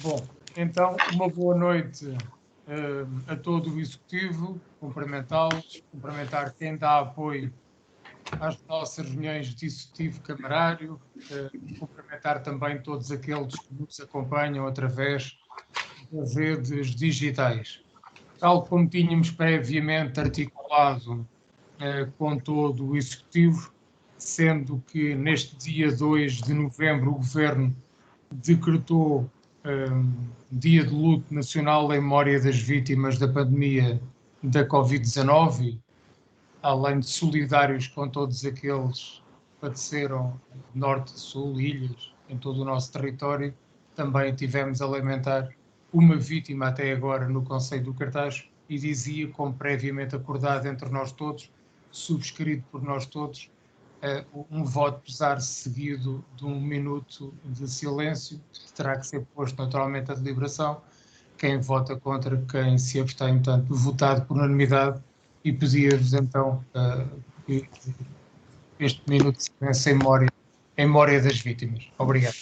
Bom, então, uma boa noite a todo o Executivo, cumprimentá-los, cumprimentar quem dá apoio às nossas reuniões de Executivo Camarário, cumprimentar também todos aqueles que nos acompanham através das redes digitais. Tal como tínhamos previamente articulado com todo o Executivo, sendo que neste dia 2 de novembro o Governo decretou Dia de Luto Nacional em memória das vítimas da pandemia da Covid-19, além de solidários com todos aqueles que padeceram de norte a sul, ilhas, em todo o nosso território, também tivemos a lamentar uma vítima até agora no Conselho do Cartaz e dizia, como previamente acordado entre nós todos, subscrito por nós todos, um voto pesar seguido de 1 minuto de silêncio, que terá que ser posto naturalmente à deliberação. Quem vota contra, quem se abstém, portanto, votado por unanimidade, e pedia-vos então que este minuto de silêncio em memória das vítimas. Obrigado.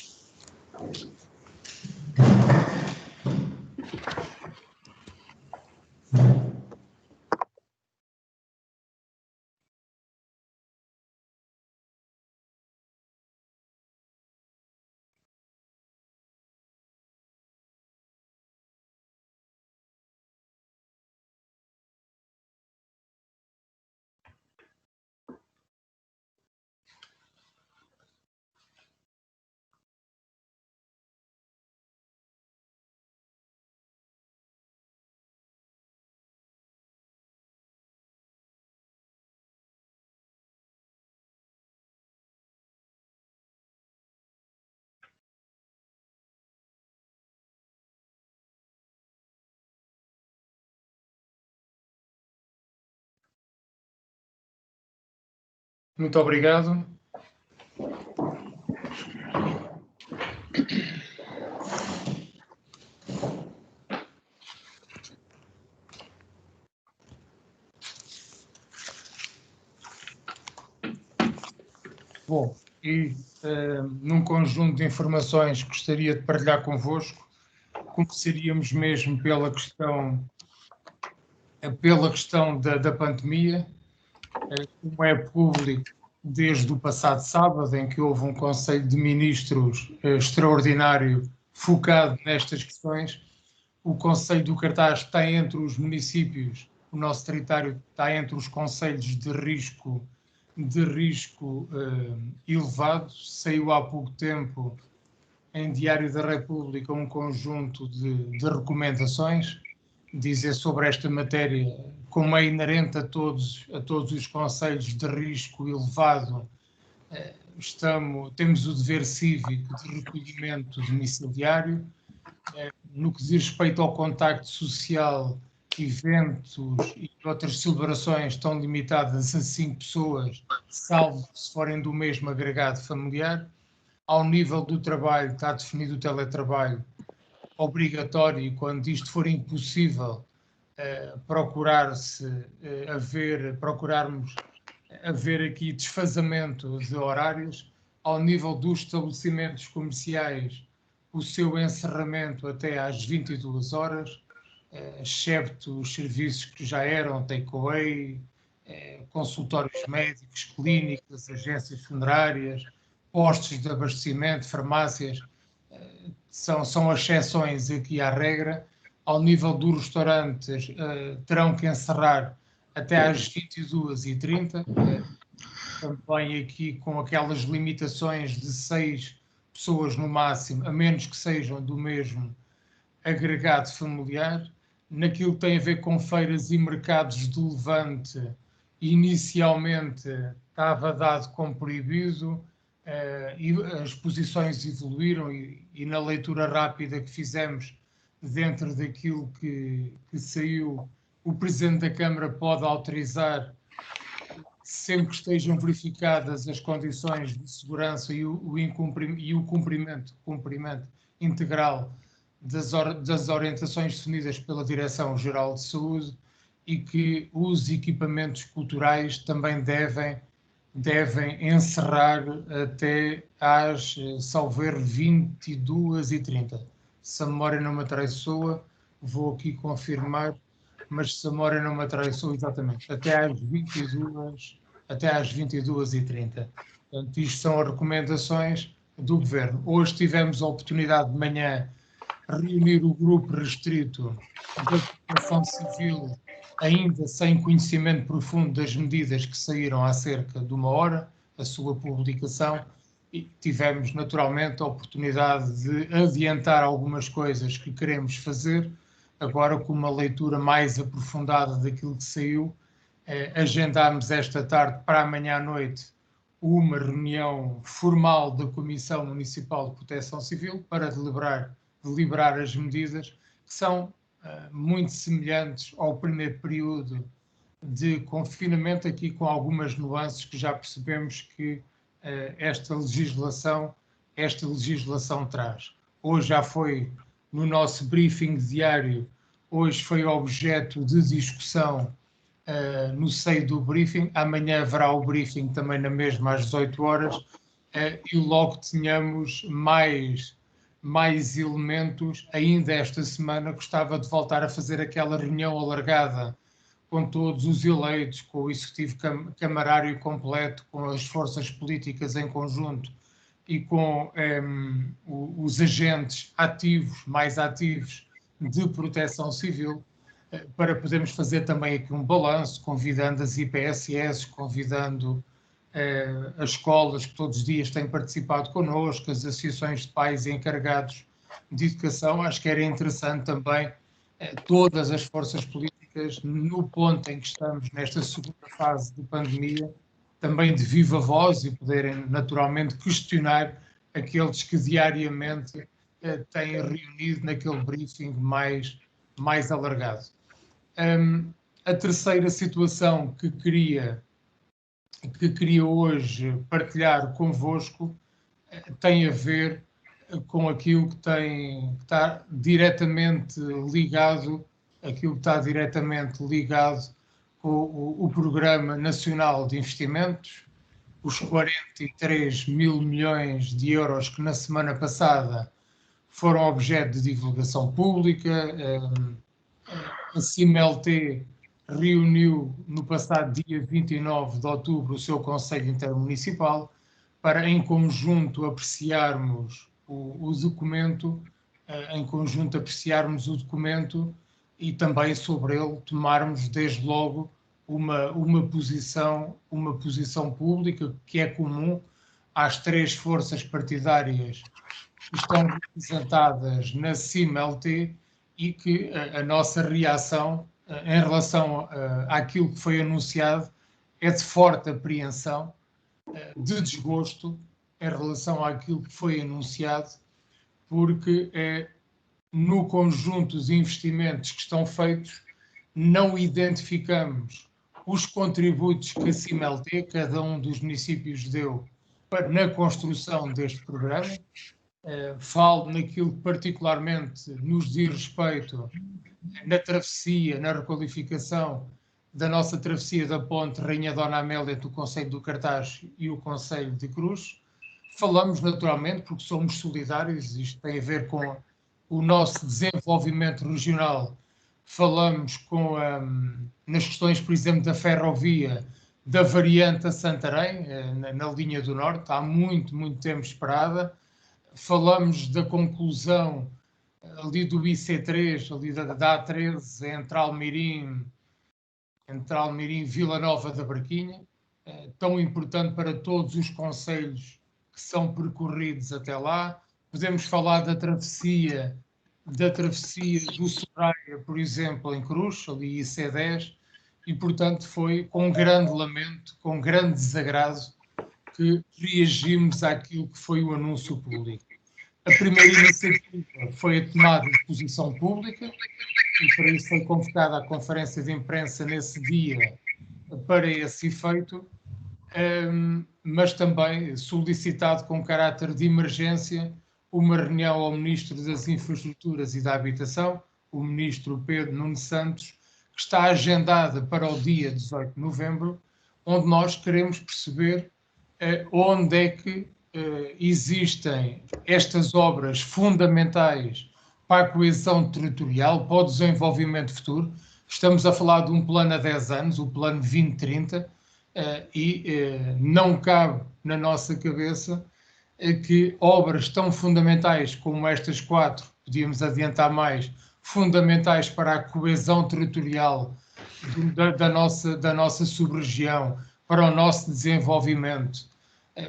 Muito obrigado. Bom, e num conjunto de informações que gostaria de partilhar convosco, começaríamos mesmo pela questão da pandemia. Como é público, desde o passado sábado, em que houve um Conselho de Ministros extraordinário focado nestas questões, o Conselho do Cartaz está entre os municípios, o nosso território está entre os concelhos de risco elevado. Saiu há pouco tempo em Diário da República um conjunto de recomendações, dizer sobre esta matéria, como é inerente a todos os concelhos de risco elevado, temos o dever cívico de recolhimento domiciliário. No que diz respeito ao contacto social, eventos e outras celebrações estão limitadas a 5 pessoas, salvo se forem do mesmo agregado familiar. Ao nível do trabalho, está definido o teletrabalho obrigatório, e quando isto for impossível, procurarmos haver aqui desfazamento de horários. Ao nível dos estabelecimentos comerciais, o seu encerramento até às 22 horas, excepto os serviços que já eram takeaway, consultórios médicos, clínicas, agências funerárias, postos de abastecimento, farmácias, são exceções aqui à regra. Ao nível dos restaurantes, terão que encerrar até às 22h30, também aqui com aquelas limitações de 6 pessoas no máximo, a menos que sejam do mesmo agregado familiar. Naquilo que tem a ver com feiras e mercados de levante, inicialmente estava dado como proibido, e as posições evoluíram, e na leitura rápida que fizemos dentro daquilo que saiu, o Presidente da Câmara pode autorizar, sempre que estejam verificadas as condições de segurança e o cumprimento integral das orientações definidas pela Direção-Geral de Saúde, e que os equipamentos culturais também devem encerrar até às, salvo erro, 22h30. se a memória não me atraiçoa, vou aqui confirmar, mas se a memória não me atraiçoa, exatamente, até às 22h30. Portanto, isto são as recomendações do Governo. Hoje tivemos a oportunidade de manhã reunir o grupo restrito da população civil, ainda sem conhecimento profundo das medidas que saíram há cerca de 1 hora, a sua publicação, e tivemos naturalmente a oportunidade de adiantar algumas coisas que queremos fazer, agora com uma leitura mais aprofundada daquilo que saiu. Agendámos esta tarde para amanhã à noite uma reunião formal da Comissão Municipal de Proteção Civil para deliberar as medidas que são muito semelhantes ao primeiro período de confinamento, aqui com algumas nuances que já percebemos que esta legislação traz. Hoje já foi no nosso briefing diário, hoje foi objeto de discussão no seio do briefing. Amanhã haverá o briefing também na mesma às 18 horas e logo tenhamos mais elementos. Ainda esta semana gostava de voltar a fazer aquela reunião alargada com todos os eleitos, com o executivo camarário completo, com as forças políticas em conjunto e com os agentes mais ativos de proteção civil, para podermos fazer também aqui um balanço, convidando as IPSS, convidando as escolas que todos os dias têm participado connosco, as associações de pais e encarregados de educação. Acho que era interessante também todas as forças políticas, no ponto em que estamos nesta segunda fase de pandemia, também de viva voz e poderem naturalmente questionar aqueles que diariamente têm reunido naquele briefing mais alargado. A terceira situação que queria hoje partilhar convosco tem a ver com aquilo que está diretamente ligado com o Programa Nacional de Investimentos, os 43 mil milhões de euros que na semana passada foram objeto de divulgação pública. A CIMLT reuniu no passado dia 29 de outubro o seu Conselho Intermunicipal para, em conjunto, apreciarmos o documento, e também sobre ele tomarmos, desde logo, uma posição pública que é comum às 3 forças partidárias que estão representadas na CIMLT, e que a nossa reação em relação àquilo que foi anunciado é de forte apreensão, de desgosto em relação àquilo que foi anunciado, porque no conjunto dos investimentos que estão feitos não identificamos os contributos que a CIMLT, cada um dos municípios, deu na construção deste programa. Falo naquilo que particularmente nos diz respeito na travessia, na requalificação da nossa travessia da ponte Rainha Dona Amélia entre o Concelho do Cartaz e o Concelho de Cruz. Falamos naturalmente porque somos solidários, isto tem a ver com o nosso desenvolvimento regional. Falamos nas questões, por exemplo, da ferrovia, da variante a Santarém, na linha do Norte, há muito tempo esperada. Falamos da conclusão ali do IC3, ali da A13, entre Almeirim e Vila Nova da Barquinha, tão importante para todos os concelhos que são percorridos até lá. Podemos falar da travessia do Soraya, por exemplo, em Cruz, ali IC10, e portanto foi com grande lamento, com grande desagrado, que reagimos àquilo que foi o anúncio público. A primeira iniciativa foi a tomada de posição pública, e para isso foi convocada a conferência de imprensa nesse dia para esse efeito, mas também solicitado com caráter de emergência uma reunião ao Ministro das Infraestruturas e da Habitação, o Ministro Pedro Nuno Santos, que está agendada para o dia 18 de novembro, onde nós queremos perceber onde é que existem estas obras fundamentais para a coesão territorial, para o desenvolvimento futuro. Estamos a falar de um plano a 10 anos, o plano 2030, não cabe na nossa cabeça que obras tão fundamentais como estas 4, podíamos adiantar mais, fundamentais para a coesão territorial da nossa sub-região, para o nosso desenvolvimento,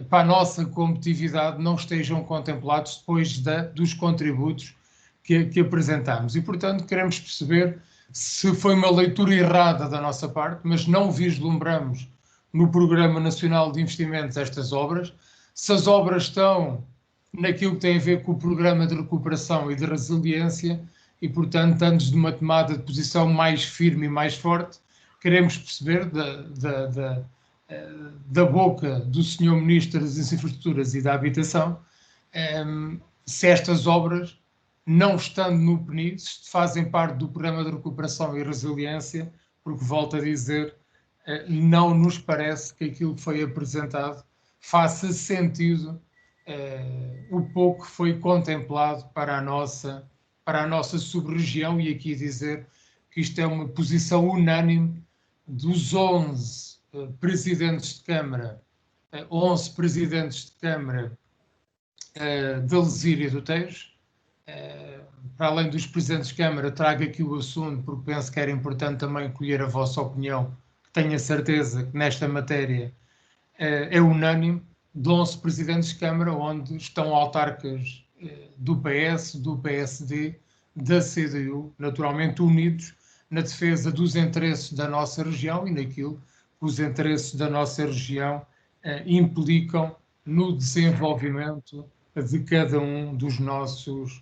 para a nossa competitividade, não estejam contemplados depois dos contributos que apresentamos. E, portanto, queremos perceber se foi uma leitura errada da nossa parte, mas não vislumbramos no Programa Nacional de Investimentos estas obras. Se as obras estão naquilo que tem a ver com o Programa de Recuperação e de Resiliência e, portanto, antes de uma tomada de posição mais firme e mais forte, queremos perceber da boca do Sr. Ministro das Infraestruturas e da Habitação se estas obras, não estando no PNI, fazem parte do Programa de Recuperação e Resiliência, porque, volto a dizer, não nos parece que aquilo que foi apresentado faça sentido o pouco que foi contemplado para a nossa sub-região, e aqui dizer que isto é uma posição unânime dos 11 presidentes de Câmara, 11 presidentes de Câmara da Lesíria do Tejo. Para além dos presidentes de Câmara, trago aqui o assunto porque penso que era importante também colher a vossa opinião, que tenho a certeza que nesta matéria é unânime, de 11 presidentes de Câmara, onde estão autarcas do PS, do PSD, da CDU, naturalmente unidos na defesa dos interesses da nossa região e naquilo que os interesses da nossa região implicam no desenvolvimento de cada um dos nossos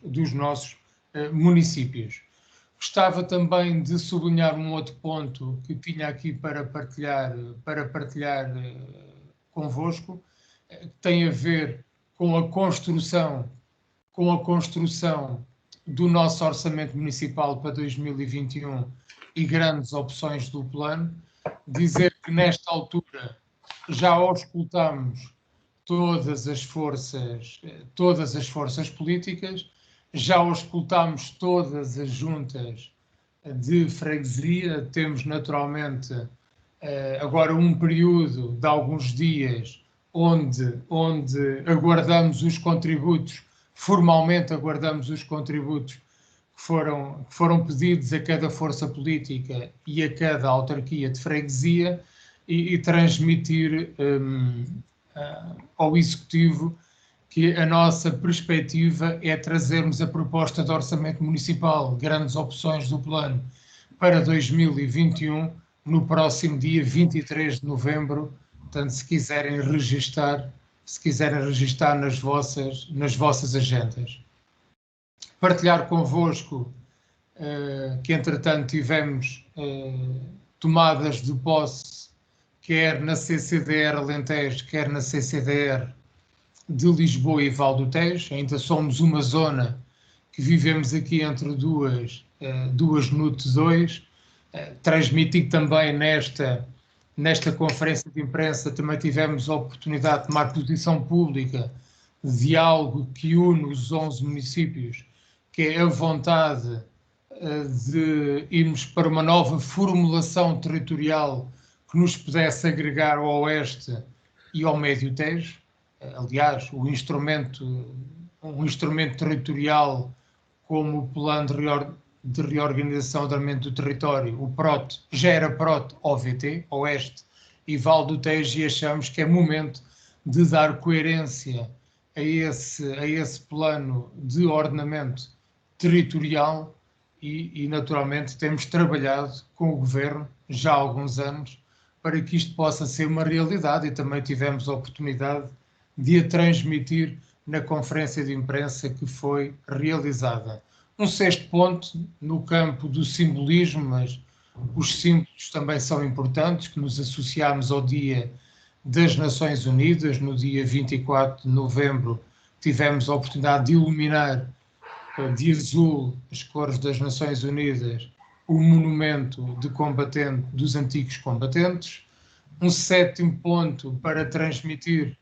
municípios. Gostava também de sublinhar um outro ponto que tinha aqui para partilhar convosco, que tem a ver com a construção do nosso orçamento municipal para 2021 e grandes opções do plano. Dizer que nesta altura já auscultamos todas as forças políticas, já auscultamos todas as juntas de freguesia, temos naturalmente agora um período de alguns dias onde aguardamos os contributos, formalmente aguardamos os contributos que foram pedidos a cada força política e a cada autarquia de freguesia e transmitir ao Executivo que a nossa perspectiva é trazermos a proposta de orçamento municipal, grandes opções do plano, para 2021, no próximo dia 23 de novembro. Portanto, se quiserem registar nas vossas agendas. Partilhar convosco que, entretanto, tivemos tomadas de posse, quer na CCDR Alentejo, quer na CCDR de Lisboa e Val do Tejo. Ainda somos uma zona que vivemos aqui entre duas NUT 2. Transmiti também nesta conferência de imprensa, também tivemos a oportunidade de tomar posição pública de algo que une os 11 municípios, que é a vontade de irmos para uma nova formulação territorial que nos pudesse agregar ao Oeste e ao Médio Tejo. Aliás, um instrumento territorial como o Plano de Reorganização e Ordenamento do Território, o PROT, já era PROT-OVT, Oeste e Val do Tejo, e achamos que é momento de dar coerência a esse plano de ordenamento territorial e naturalmente temos trabalhado com o Governo já há alguns anos para que isto possa ser uma realidade, e também tivemos a oportunidade de a transmitir na conferência de imprensa que foi realizada. Um sexto ponto, no campo do simbolismo, mas os símbolos também são importantes, que nos associamos ao Dia das Nações Unidas. No dia 24 de novembro tivemos a oportunidade de iluminar de azul as cores das Nações Unidas, o monumento dos antigos combatentes. Um sétimo ponto para transmitir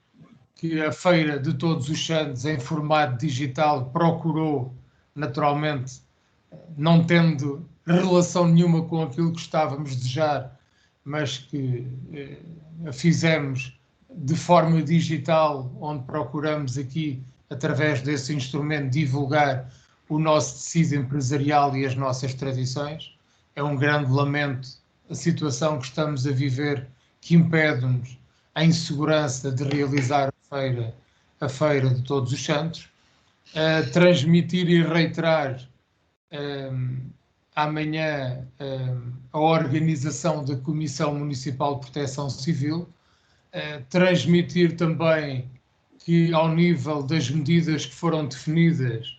que a Feira de Todos os Santos, em formato digital, procurou naturalmente, não tendo relação nenhuma com aquilo que estávamos a desejar, mas que fizemos de forma digital, onde procuramos aqui, através desse instrumento, divulgar o nosso tecido empresarial e as nossas tradições. É um grande lamento a situação que estamos a viver, que impede-nos a insegurança de realizar a Feira de Todos os Santos. Transmitir e reiterar amanhã a organização da Comissão Municipal de Proteção Civil, transmitir também que, ao nível das medidas que foram definidas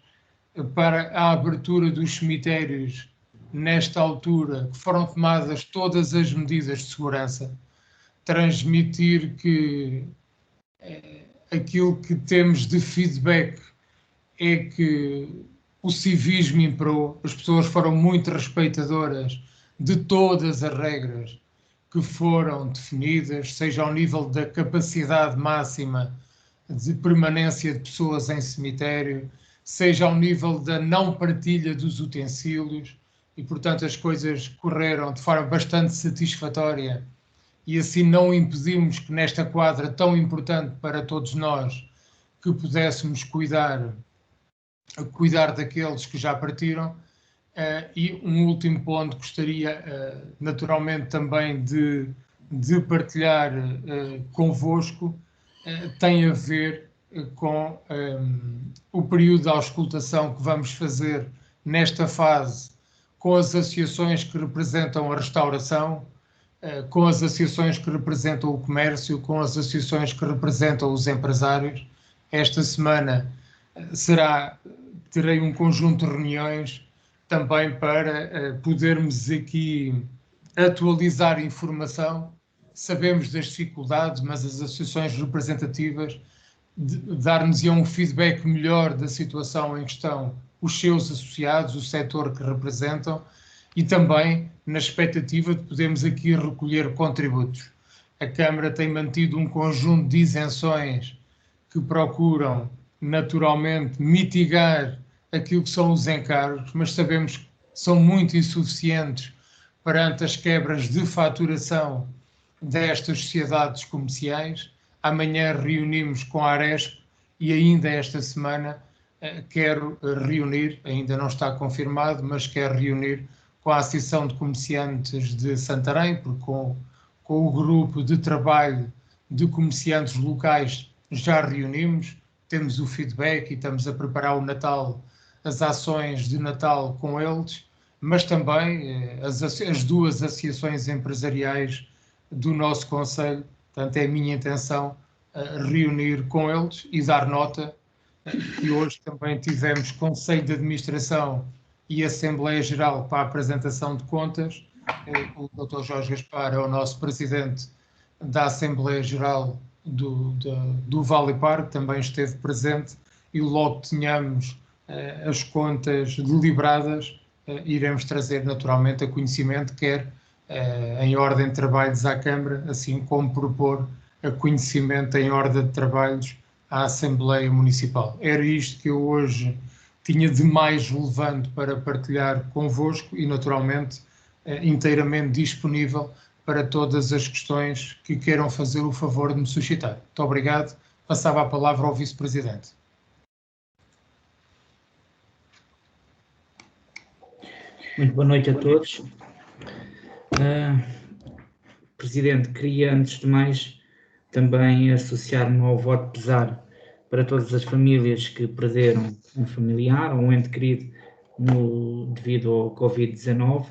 para a abertura dos cemitérios, nesta altura, que foram tomadas todas as medidas de segurança, transmitir que aquilo que temos de feedback é que o civismo imperou, as pessoas foram muito respeitadoras de todas as regras que foram definidas, seja ao nível da capacidade máxima de permanência de pessoas em cemitério, seja ao nível da não partilha dos utensílios, e portanto as coisas correram de forma bastante satisfatória e assim não impedimos que nesta quadra tão importante para todos nós, que pudéssemos cuidar daqueles que já partiram. E um último ponto gostaria naturalmente também de partilhar convosco, tem a ver com o período de auscultação que vamos fazer nesta fase com as associações que representam a restauração, com as associações que representam o comércio, com as associações que representam os empresários. Esta semana terei um conjunto de reuniões também para podermos aqui atualizar informação. Sabemos das dificuldades, mas as associações representativas dar-nos-iam um feedback melhor da situação em que estão os seus associados, o setor que representam, e também na expectativa de podermos aqui recolher contributos. A Câmara tem mantido um conjunto de isenções que procuram naturalmente mitigar aquilo que são os encargos, mas sabemos que são muito insuficientes perante as quebras de faturação destas sociedades comerciais. Amanhã reunimos com a Aresp e ainda esta semana quero reunir, ainda não está confirmado, mas quero reunir com a Associação de Comerciantes de Santarém, porque com o grupo de trabalho de comerciantes locais já reunimos, temos o feedback e estamos a preparar o Natal, as ações de Natal com eles, mas também as duas associações empresariais do nosso concelho. Portanto, é a minha intenção reunir com eles e dar nota. E hoje também tivemos Conselho de Administração e Assembleia Geral para a apresentação de contas. O Dr. Jorge Gaspar é o nosso presidente da Assembleia Geral do Vale Parque, também esteve presente, e logo tenhamos as contas deliberadas, iremos trazer naturalmente a conhecimento, quer em ordem de trabalhos à Câmara, assim como propor a conhecimento em ordem de trabalhos à Assembleia Municipal. Era isto que eu hoje tinha de mais relevante para partilhar convosco e naturalmente inteiramente disponível para todas as questões que queiram fazer o favor de me suscitar. Muito obrigado. Passava a palavra ao Vice-Presidente. Muito boa noite a todos. Presidente, queria antes de mais também associar-me ao voto de pesar para todas as famílias que perderam um familiar ou um ente querido devido ao Covid-19.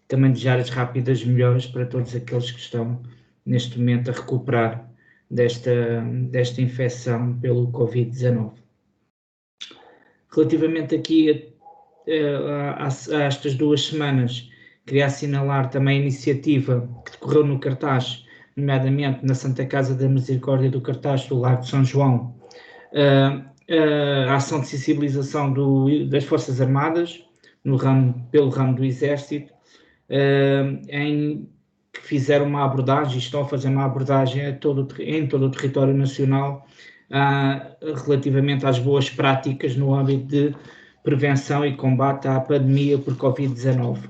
Também desejar as rápidas melhoras para todos aqueles que estão neste momento a recuperar desta infecção pelo Covid-19. Relativamente aqui a estas 2 semanas, queria assinalar também a iniciativa que decorreu no Cartaz, nomeadamente na Santa Casa da Misericórdia do Cartaz do Largo de São João, a ação de sensibilização das Forças Armadas pelo ramo do Exército, que fizeram uma abordagem, estão a fazer uma abordagem em todo o território nacional relativamente às boas práticas no âmbito prevenção e combate à pandemia por Covid-19.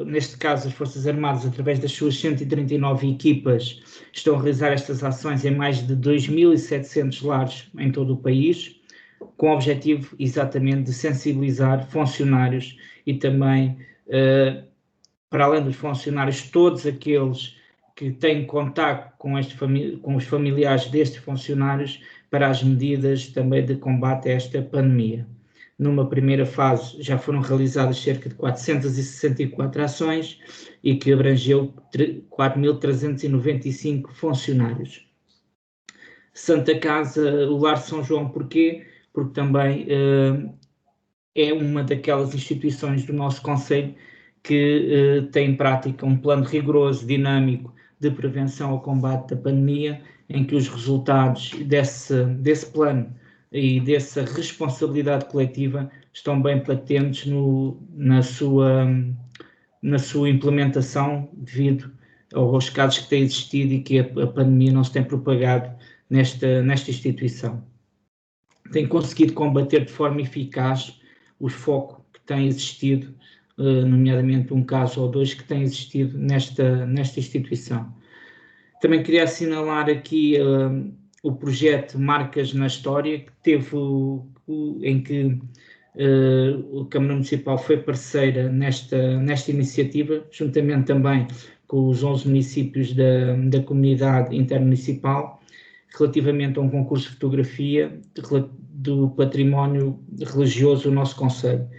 Neste caso, as Forças Armadas, através das suas 139 equipas, estão a realizar estas ações em mais de 2.700 lares em todo o país, com o objetivo exatamente de sensibilizar funcionários e também, para além dos funcionários, todos aqueles que têm contacto com os familiares destes funcionários para as medidas também de combate a esta pandemia. Numa primeira fase já foram realizadas cerca de 464 ações e que abrangeu 4.395 funcionários. Santa Casa, o Lar de São João, porquê? Porque também é uma daquelas instituições do nosso concelho que tem em prática um plano rigoroso, dinâmico, de prevenção ao combate da pandemia, em que os resultados desse plano e dessa responsabilidade coletiva estão bem patentes na sua implementação, devido aos casos que têm existido e que a pandemia não se tem propagado nesta instituição. Tem conseguido combater de forma eficaz os focos que têm existido, nomeadamente um caso ou dois que têm existido nesta instituição. Também queria assinalar aqui o projeto Marcas na História, que teve em que a Câmara Municipal foi parceira nesta iniciativa, juntamente também com os 11 municípios da comunidade intermunicipal, relativamente a um concurso de fotografia do património religioso do nosso concelho.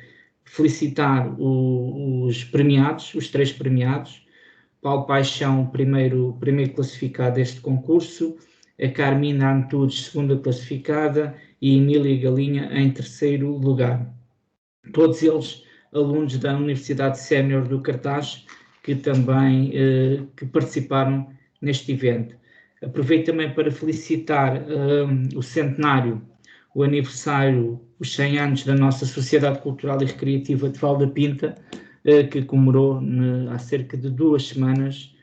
Felicitar os premiados, os 3 premiados, Paulo Paixão, primeiro classificado deste concurso, a Carmina Antunes, segunda classificada, e Emília Galinha em terceiro lugar. Todos eles alunos da Universidade Sénior do Cartaz, que também que participaram neste evento. Aproveito também para felicitar o centenário, o aniversário, os 100 anos da nossa Sociedade Cultural e Recreativa de Val da Pinta, que comemorou há cerca de 2 semanas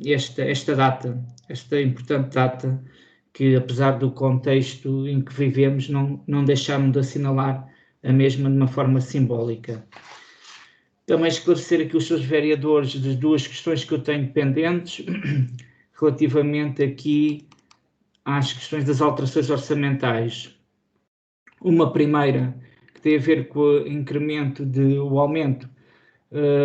esta data, esta importante data, que apesar do contexto em que vivemos, não deixámos de assinalar a mesma de uma forma simbólica. Também esclarecer aqui os seus vereadores das 2 questões que eu tenho pendentes, relativamente aqui às questões das alterações orçamentais. Uma primeira, que tem a ver com o aumento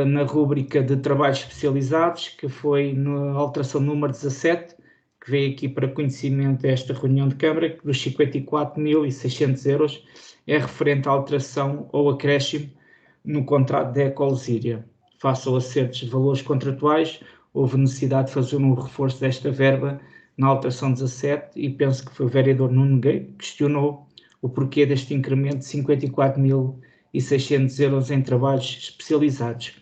na rúbrica de trabalhos especializados, que foi na alteração número 17, que veio aqui para conhecimento desta reunião de Câmara, que dos 54.600 euros é referente à alteração ou acréscimo no contrato da Ecolesíria. Face ao acerto de valores contratuais, houve necessidade de fazer um reforço desta verba na alteração 17 e penso que foi o vereador Nuno Gueiro que questionou o porquê deste incremento de 54.600 euros em trabalhos especializados.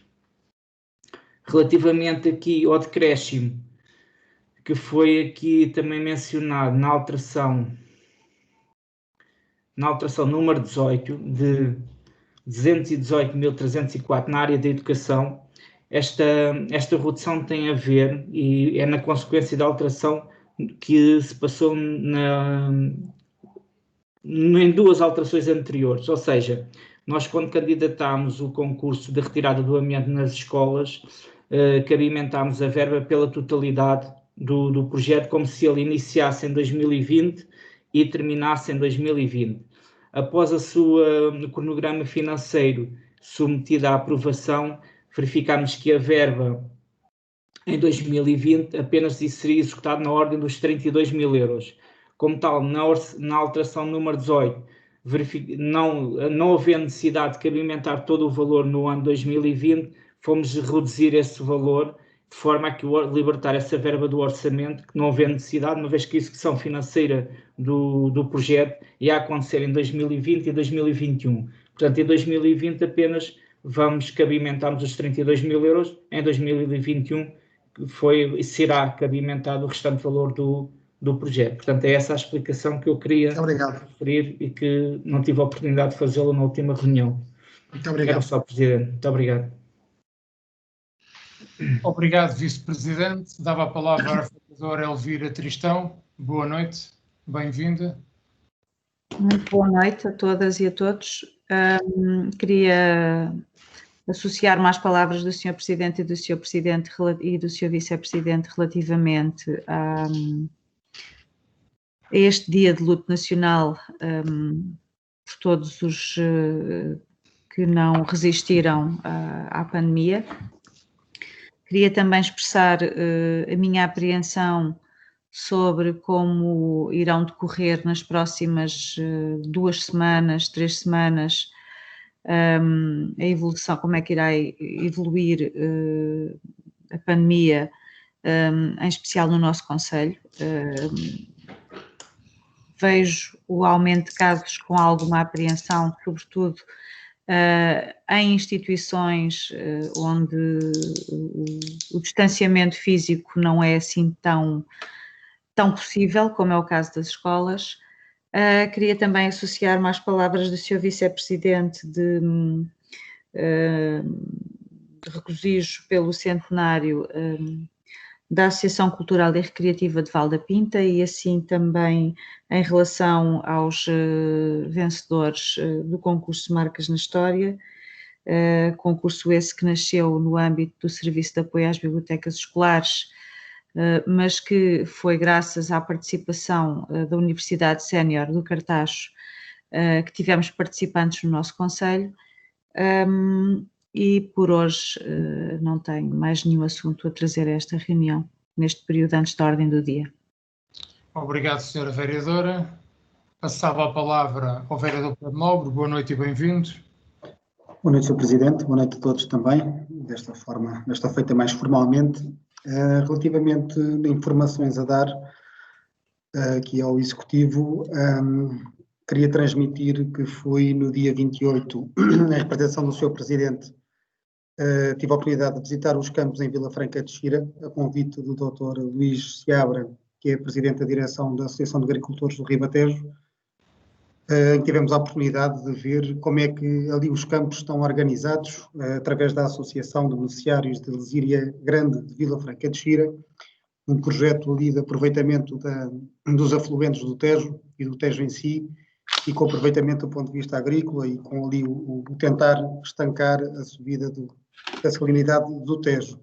Relativamente aqui ao decréscimo, que foi aqui também mencionado na alteração número 18, de 218.304 na área da educação, esta redução tem a ver, e é na consequência da alteração que se passou em 2 alterações anteriores, ou seja, nós quando candidatámos o concurso de retirada do amianto nas escolas, cabimentámos a verba pela totalidade do projeto, como se ele iniciasse em 2020 e terminasse em 2020. Após o cronograma financeiro submetido à aprovação, verificámos que a verba em 2020 apenas seria executada na ordem dos 32.000 euros. Como tal, na alteração número 18, não havendo necessidade de cabimentar todo o valor no ano 2020, fomos reduzir esse valor de forma a que libertar essa verba do orçamento, que não havendo necessidade, uma vez que a execução financeira do projeto ia acontecer em 2020 e 2021. Portanto, em 2020 apenas cabimentarmos os 32.000 euros, em 2021 será cabimentado o restante valor do projeto. Portanto, é essa a explicação que eu queria referir e que não tive a oportunidade de fazê-lo na última reunião. Muito obrigado. Era só, Presidente. Muito obrigado. Obrigado, Vice-Presidente. Dava a palavra à vereadora Elvira Tristão. Boa noite, bem-vinda. Muito boa noite a todas e a todos. Queria associar-me às palavras do Sr. Presidente e do Sr. Presidente e do Sr. Vice-Presidente relativamente a este Dia de Luto Nacional por todos os que não resistiram à pandemia. Queria também expressar a minha apreensão sobre como irão decorrer nas próximas 2 semanas, 3 semanas, a evolução, como é que irá evoluir a pandemia, em especial no nosso concelho. Vejo o aumento de casos com alguma apreensão, sobretudo em instituições onde o distanciamento físico não é assim tão possível, como é o caso das escolas. Queria também associar-me às palavras do Sr. Vice-Presidente de regozijo pelo centenário da Associação Cultural e Recreativa de Val da Pinta e assim também em relação aos vencedores do concurso Marcas na História, concurso esse que nasceu no âmbito do Serviço de Apoio às Bibliotecas Escolares, mas que foi graças à participação da Universidade Sénior do Cartacho que tivemos participantes no nosso concelho. E por hoje não tenho mais nenhum assunto a trazer a esta reunião, neste período antes da ordem do dia. Obrigado, Sra. Vereadora. Passava a palavra ao vereador Pedro Nobre. Boa noite e bem-vindos. Boa noite, Sr. Presidente. Boa noite a todos também. Desta forma, desta feita mais formalmente. Relativamente a informações a dar aqui ao Executivo, queria transmitir que foi no dia 28, na representação do Sr. Presidente, tive a oportunidade de visitar os campos em Vila Franca de Xira, a convite do Dr. Luís Seabra, que é Presidente da Direção da Associação de Agricultores do Ribatejo. Tivemos a oportunidade de ver como é que ali os campos estão organizados, através da Associação de Beneficiários de Lesíria Grande de Vila Franca de Xira, um projeto ali de aproveitamento dos afluentes do Tejo e do Tejo em si, e com aproveitamento do ponto de vista agrícola e com ali o tentar estancar a subida da salinidade do Tejo.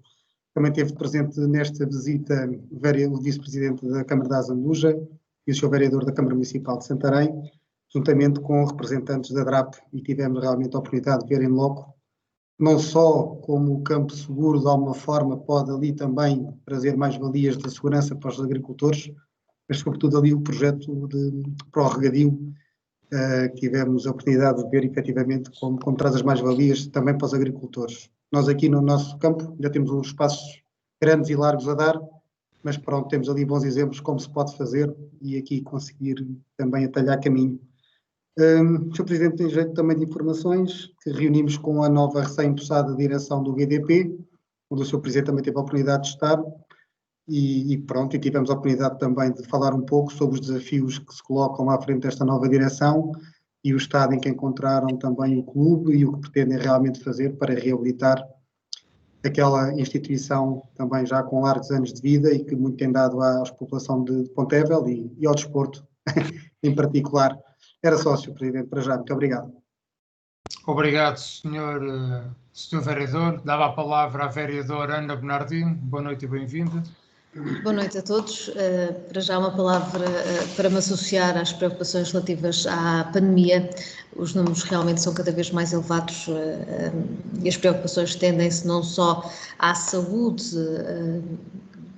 Também esteve presente nesta visita o Vice-Presidente da Câmara da Azambuja e o Sr. Vereador da Câmara Municipal de Santarém, juntamente com representantes da DRAP, e tivemos realmente a oportunidade de ver em loco, não só como o campo seguro de alguma forma pode ali também trazer mais valias de segurança para os agricultores, mas sobretudo ali o projeto para o regadio, que tivemos a oportunidade de ver efetivamente como traz as mais-valias também para os agricultores. Nós aqui no nosso campo ainda temos uns passos grandes e largos a dar, mas pronto, temos ali bons exemplos como se pode fazer e aqui conseguir também atalhar caminho. Sr. Presidente, tem jeito também de informações, que reunimos com a nova recém-impossada direção do GDP, onde o Sr. Presidente também teve a oportunidade de estar, e pronto, e tivemos a oportunidade também de falar um pouco sobre os desafios que se colocam à frente desta nova direção e o estado em que encontraram também o clube e o que pretendem realmente fazer para reabilitar aquela instituição também já com largos anos de vida e que muito tem dado à população de Pontevel e ao desporto em particular. Era só, Sr. Presidente, para já. Muito obrigado. Obrigado, Sr. Vereador. Dava a palavra à vereadora Ana Bernardino. Boa noite e bem-vinda. Boa noite a todos. Para já uma palavra para me associar às preocupações relativas à pandemia. Os números realmente são cada vez mais elevados e as preocupações tendem-se não só à saúde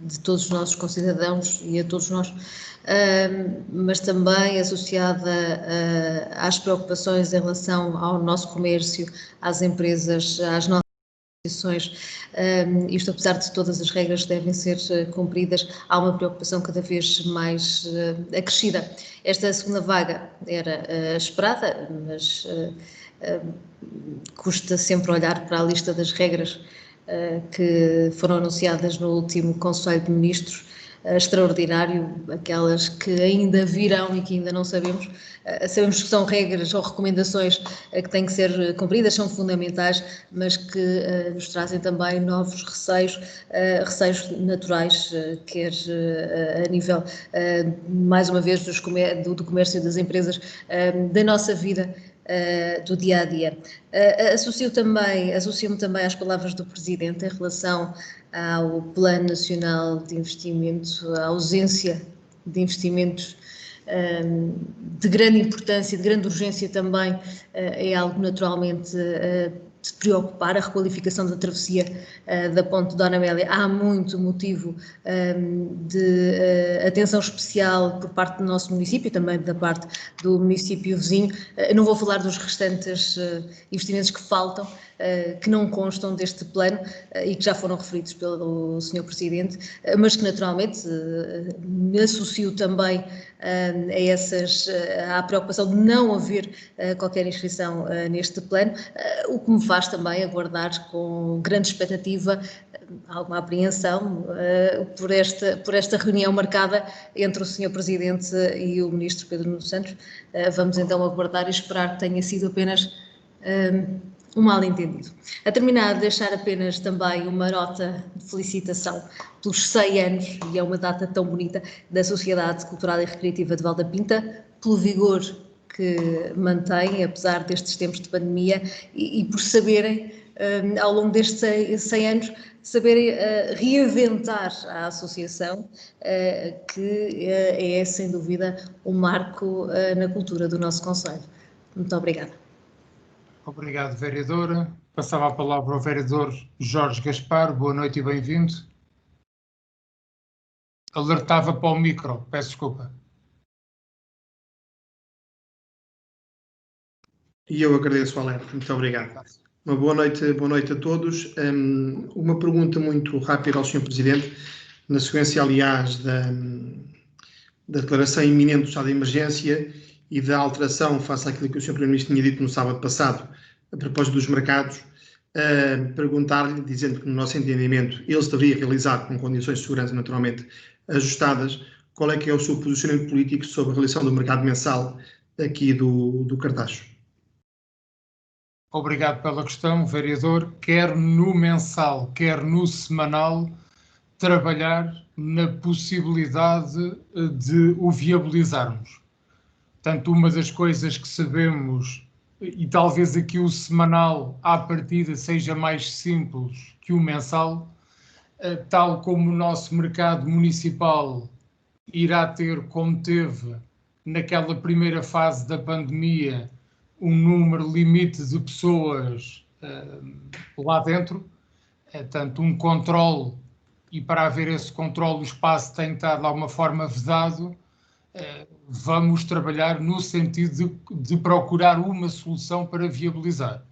de todos os nossos concidadãos e a todos nós, mas também associada às preocupações em relação ao nosso comércio, às empresas, às nossas instituições. Isto apesar de todas as regras que devem ser cumpridas, há uma preocupação cada vez mais acrescida. Esta segunda vaga era esperada, mas custa sempre olhar para a lista das regras que foram anunciadas no último Conselho de Ministros, extraordinário, aquelas que ainda virão e que ainda não sabemos. Sabemos que são regras ou recomendações que têm que ser cumpridas, são fundamentais, mas que nos trazem também novos receios naturais, quer a nível, mais uma vez, do comércio e das empresas, da nossa vida do dia a dia. Associo-me também às palavras do Presidente em relação ao Plano Nacional de Investimento, à ausência de investimentos de grande importância, de grande urgência também, é algo naturalmente de preocupar. A requalificação da travessia da Ponte Dona Amélia, há muito motivo de atenção especial por parte do nosso município e também da parte do município vizinho. Eu não vou falar dos restantes investimentos que faltam, que não constam deste plano e que já foram referidos pelo Sr. Presidente, mas que naturalmente me associo também à preocupação de não haver qualquer inscrição neste plano, o que me faz também aguardar com grande expectativa, alguma apreensão por esta reunião marcada entre o Sr. Presidente e o Ministro Pedro Nuno Santos. Vamos então aguardar e esperar que tenha sido apenas um mal-entendido. A terminar, deixar apenas também uma nota de felicitação pelos 100 anos, e é uma data tão bonita, da Sociedade Cultural e Recreativa de Valdapinta, pelo vigor que mantém, apesar destes tempos de pandemia, e por saberem, ao longo destes 100 anos, saberem reinventar a associação, que é, sem dúvida, um marco na cultura do nosso concelho. Muito obrigada. Obrigado, vereadora. Passava a palavra ao vereador Jorge Gaspar. Boa noite e bem-vindo. Alertava para o micro, peço desculpa. E eu agradeço o alerta, muito obrigado. Uma boa noite a todos. Uma pergunta muito rápida ao Sr. Presidente, na sequência, aliás, da declaração iminente do estado de emergência e da alteração face àquilo que o Sr. Primeiro-Ministro tinha dito no sábado passado, a propósito dos mercados, perguntar-lhe, dizendo que no nosso entendimento ele se deveria realizar com condições de segurança naturalmente ajustadas, qual é que é o seu posicionamento político sobre a realização do mercado mensal aqui do Cartaxo? Obrigado pela questão, vereador. Quer no mensal, quer no semanal, trabalhar na possibilidade de o viabilizarmos. Portanto, uma das coisas que sabemos, e talvez aqui o semanal à partida seja mais simples que o mensal, tal como o nosso mercado municipal irá ter, como teve naquela primeira fase da pandemia, um número limite de pessoas lá dentro, portanto, um controle, e para haver esse controle o espaço tem que estar de alguma forma vedado. Vamos trabalhar no sentido de procurar uma solução para viabilizar.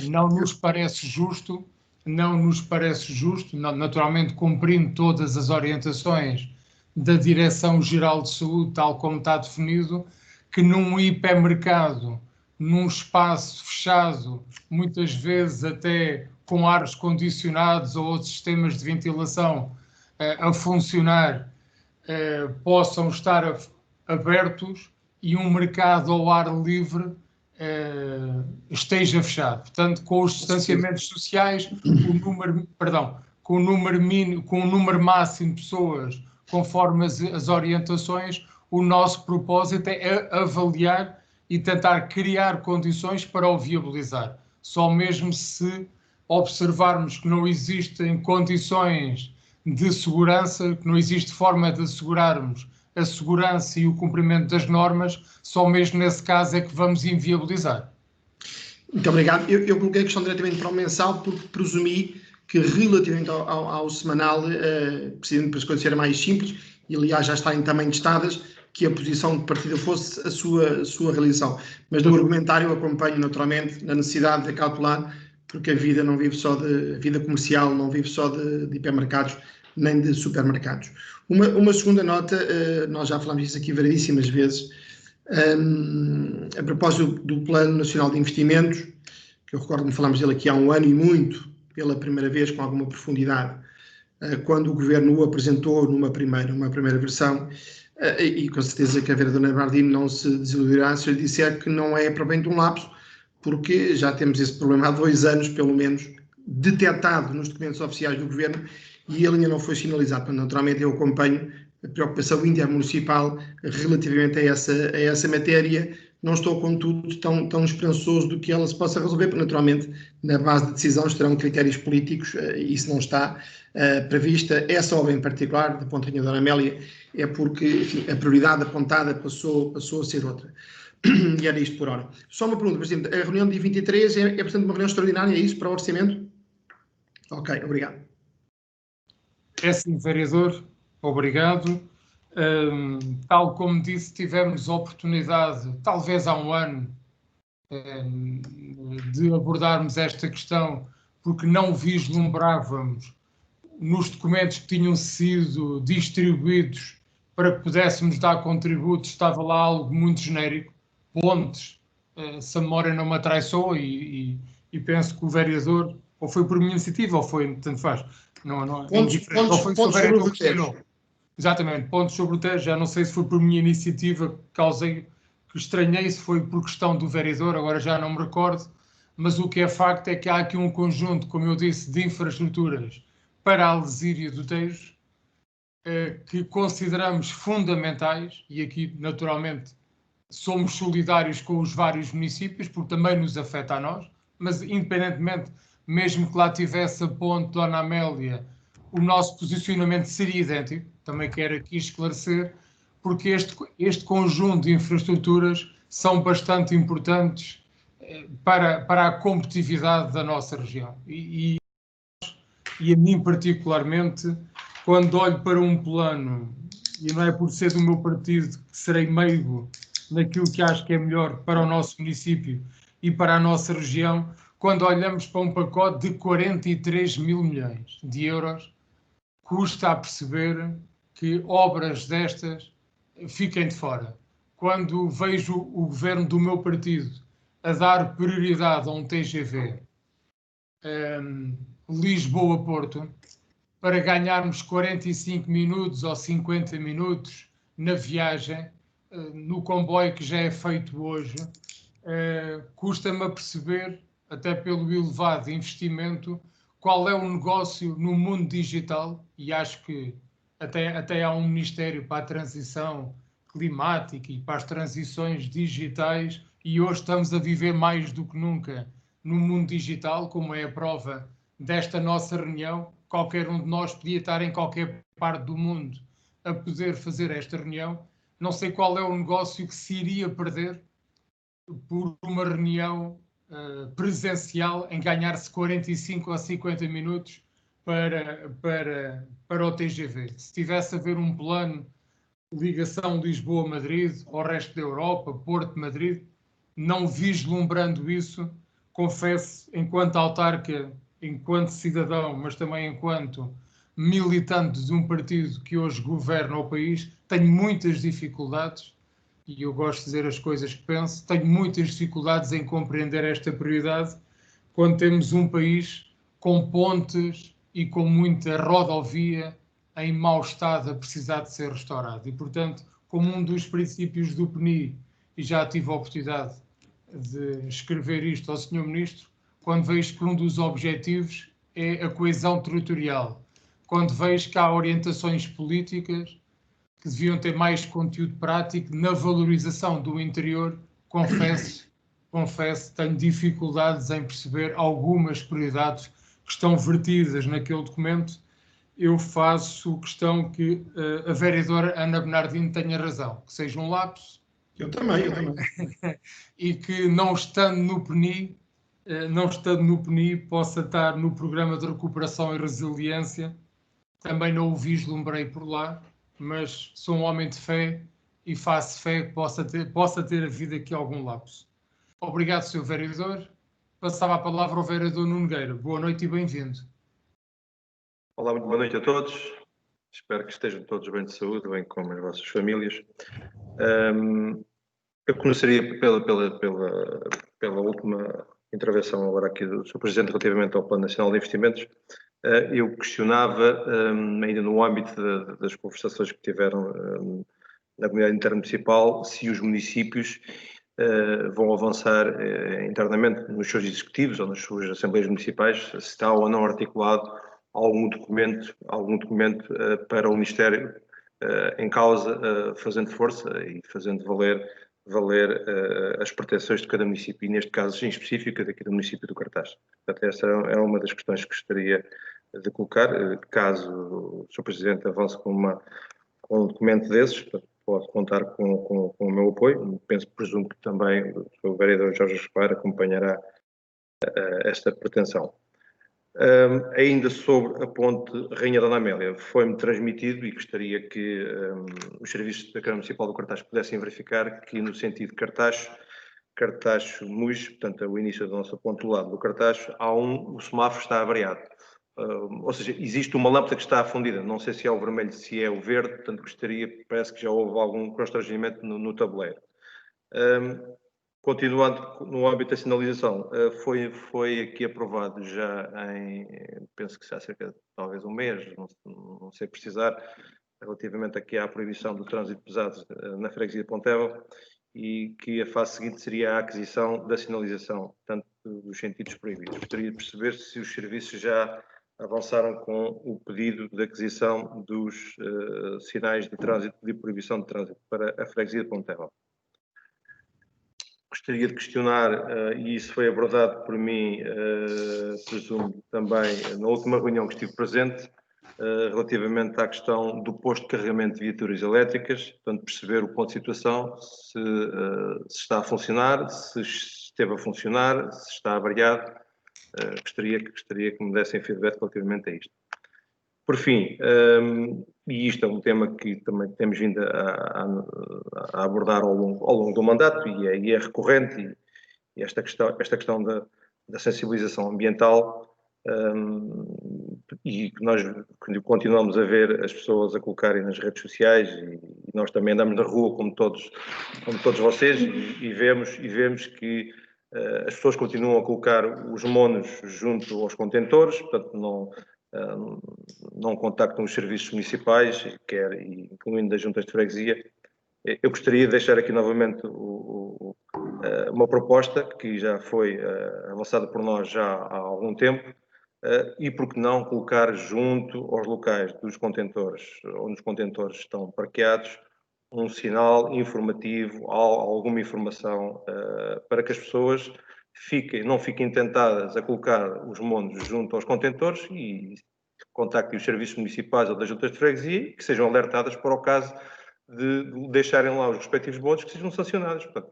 Não nos parece justo, naturalmente cumprindo todas as orientações da Direção-Geral de Saúde, tal como está definido, que num hipermercado, num espaço fechado, muitas vezes até com ares condicionados ou outros sistemas de ventilação a funcionar, possam estar abertos e um mercado ao ar livre esteja fechado. Portanto, com os distanciamentos sociais, com o número máximo de pessoas, conforme as orientações, o nosso propósito é avaliar e tentar criar condições para o viabilizar. Só mesmo se observarmos que não existem condições de segurança, que não existe forma de assegurarmos a segurança e o cumprimento das normas, só mesmo nesse caso é que vamos inviabilizar. Muito obrigado. Eu coloquei a questão diretamente para o mensal porque presumi que relativamente ao semanal, precisando para as coisas serem mais simples, e aliás já estarem também testadas, que a posição de partida fosse a sua realização. Mas no argumentário acompanho naturalmente na necessidade de calcular, porque a vida não vive só a vida comercial não vive só de hipermercados nem de supermercados. Uma segunda nota, nós já falámos disso aqui variedíssimas vezes, a propósito do Plano Nacional de Investimentos, que eu recordo-me falámos dele aqui há um ano e muito, pela primeira vez com alguma profundidade, quando o Governo o apresentou numa primeira versão, e com certeza que a vereadora Bernardino não se desiludirá se eu lhe disser que não é propriamente um lapso, porque já temos esse problema há 2 anos, pelo menos, detectado nos documentos oficiais do Governo, e ele ainda não foi sinalizado. Portanto, naturalmente, eu acompanho a preocupação intermunicipal relativamente a essa matéria. Não estou, contudo, tão esperançoso de que ela se possa resolver, porque, naturalmente, na base de decisão estarão critérios políticos, e isso não está prevista. Essa obra em particular, da Ponte Rainha Dona Amélia, é porque, enfim, a prioridade apontada passou a ser outra. E era isto por hora. Só uma pergunta, Presidente. A reunião de dia 23 portanto, uma reunião extraordinária, é isso, para o orçamento? Ok, obrigado. É sim, vereador. Obrigado. Tal como disse, tivemos oportunidade, talvez há um ano, de abordarmos esta questão, porque não vislumbrávamos nos documentos que tinham sido distribuídos para que pudéssemos dar contributos, estava lá algo muito genérico, pontes, se a memória não me atraiçou, e penso que o vereador, ou foi por minha iniciativa, ou foi, tanto faz, Pontos sobre o Tejo. Exatamente, pontos sobre o Tejo, já não sei se foi por minha iniciativa que estranhei, se foi por questão do vereador, agora já não me recordo, mas o que é facto é que há aqui um conjunto, como eu disse, de infraestruturas para a Alzíria do Tejo, que consideramos fundamentais, e aqui naturalmente somos solidários com os vários municípios, porque também nos afeta a nós, mas independentemente, mesmo que lá tivesse a ponte Dona Amélia, o nosso posicionamento seria idêntico, também quero aqui esclarecer, porque este conjunto de infraestruturas são bastante importantes para a competitividade da nossa região. E a mim particularmente, quando olho para um plano, e não é por ser do meu partido que serei meigo naquilo que acho que é melhor para o nosso município e para a nossa região, quando olhamos para um pacote de 43 mil milhões de euros, custa a perceber que obras destas fiquem de fora. Quando vejo o governo do meu partido a dar prioridade a um TGV Lisboa-Porto, para ganharmos 45 minutos ou 50 minutos na viagem, no comboio que já é feito hoje, custa-me a perceber, até pelo elevado investimento, qual é o negócio no mundo digital, e acho que até há um Ministério para a transição climática e para as transições digitais, e hoje estamos a viver mais do que nunca no mundo digital, como é a prova desta nossa reunião. Qualquer um de nós podia estar em qualquer parte do mundo a poder fazer esta reunião. Não sei qual é o negócio que se iria perder por uma reunião presencial em ganhar-se 45 ou 50 minutos para o TGV. Se tivesse a ver um plano de ligação Lisboa-Madrid ao resto da Europa, Porto-Madrid, não vislumbrando isso, confesso, enquanto autarca, enquanto cidadão, mas também enquanto militante de um partido que hoje governa o país, tenho muitas dificuldades, e eu gosto de dizer as coisas que penso, tenho muitas dificuldades em compreender esta prioridade quando temos um país com pontes e com muita rodovia em mau estado a precisar de ser restaurado. E, portanto, como um dos princípios do PNI, e já tive a oportunidade de escrever isto ao Sr. Ministro, quando vejo que um dos objetivos é a coesão territorial, quando vejo que há orientações políticas que deviam ter mais conteúdo prático na valorização do interior, confesso, tenho dificuldades em perceber algumas prioridades que estão vertidas naquele documento. Eu faço questão que a vereadora Ana Bernardino tenha razão, que seja um lapso. Eu também. E que não estando no PNI, possa estar no Programa de Recuperação e Resiliência. Também não o vislumbrei por lá, mas sou um homem de fé e faço fé que possa ter havido aqui algum lapso. Obrigado, Sr. Vereador. Passava a palavra ao Vereador Nuno Nogueira. Boa noite e bem-vindo. Olá, muito boa noite a todos. Espero que estejam todos bem de saúde, bem como as vossas famílias. Eu começaria pela última intervenção agora aqui do Sr. Presidente relativamente ao Plano Nacional de Investimentos. Eu questionava, ainda no âmbito das conversações que tiveram na comunidade intermunicipal, se os municípios vão avançar internamente nos seus executivos ou nas suas assembleias municipais, se está ou não articulado algum documento para o Ministério em causa, fazendo força e fazendo valer as pretensões de cada município, e neste caso em específico daqui do município do Cartaz. Portanto, essa é uma das questões que gostaria de colocar, caso o Sr. Presidente avance com um documento desses, pode contar com o meu apoio. Presumo que também o Sr. Vereador Jorge Escobar acompanhará esta pretensão. Ainda sobre a ponte Rainha Dona Amélia, foi-me transmitido e gostaria que os serviços da Câmara Municipal do Cartaz pudessem verificar que no sentido Cartacho-Muis, portanto o início da nossa ponte do lado do Cartacho, o semáforo está avariado. Ou seja, existe uma lâmpada que está afundida, não sei se é o vermelho, se é o verde, portanto parece que já houve algum constrangimento no tabuleiro. Continuando no âmbito da sinalização, foi aqui aprovado já penso que já há cerca de talvez um mês, não sei precisar, relativamente aqui à proibição do trânsito pesado na freguesia de Ponteva, e que a fase seguinte seria a aquisição da sinalização, tanto dos sentidos proibidos. Gostaria de perceber se os serviços já avançaram com o pedido de aquisição dos sinais de trânsito, de proibição de trânsito para a freguesia de Ponteva. Gostaria de questionar, e isso foi abordado por mim, presumo também, na última reunião que estive presente, relativamente à questão do posto de carregamento de viaturas elétricas, portanto, perceber o ponto de situação, se está a funcionar, se esteve a funcionar, se está avariado. Gostaria que me dessem feedback relativamente a isto. Por fim, e isto é um tema que também temos vindo a abordar ao longo do mandato e é recorrente, e esta questão da sensibilização ambiental, e que nós continuamos a ver as pessoas a colocarem nas redes sociais, e nós também andamos na rua como todos vocês, e vemos que as pessoas continuam a colocar os monos junto aos contentores, portanto não contactam os serviços municipais, incluindo das juntas de freguesia. Eu gostaria de deixar aqui novamente uma proposta que já foi avançada por nós já há algum tempo, e por que não colocar junto aos locais dos contentores, onde os contentores estão parqueados, um sinal informativo, alguma informação, para que as pessoas não fiquem tentadas a colocar os monos junto aos contentores e contactem os serviços municipais ou das juntas de freguesia, que sejam alertadas para o caso de deixarem lá os respectivos monos, que sejam sancionados. Portanto,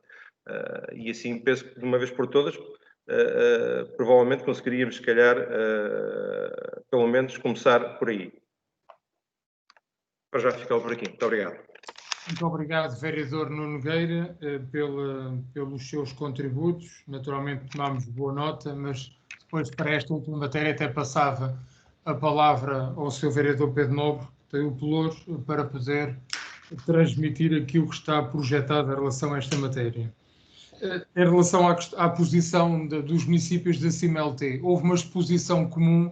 e assim penso que de uma vez por todas, provavelmente conseguiríamos, se calhar, pelo menos começar por aí. Para já ficar por aqui. Muito obrigado. Muito obrigado, vereador Nuno Nogueira, pelos seus contributos. Naturalmente tomámos boa nota, mas depois para esta última matéria até passava a palavra ao seu vereador Pedro Nobre, que tem o pelour para poder transmitir aquilo que está projetado em relação a esta matéria. Em relação à posição dos municípios da CIMLT, houve uma exposição comum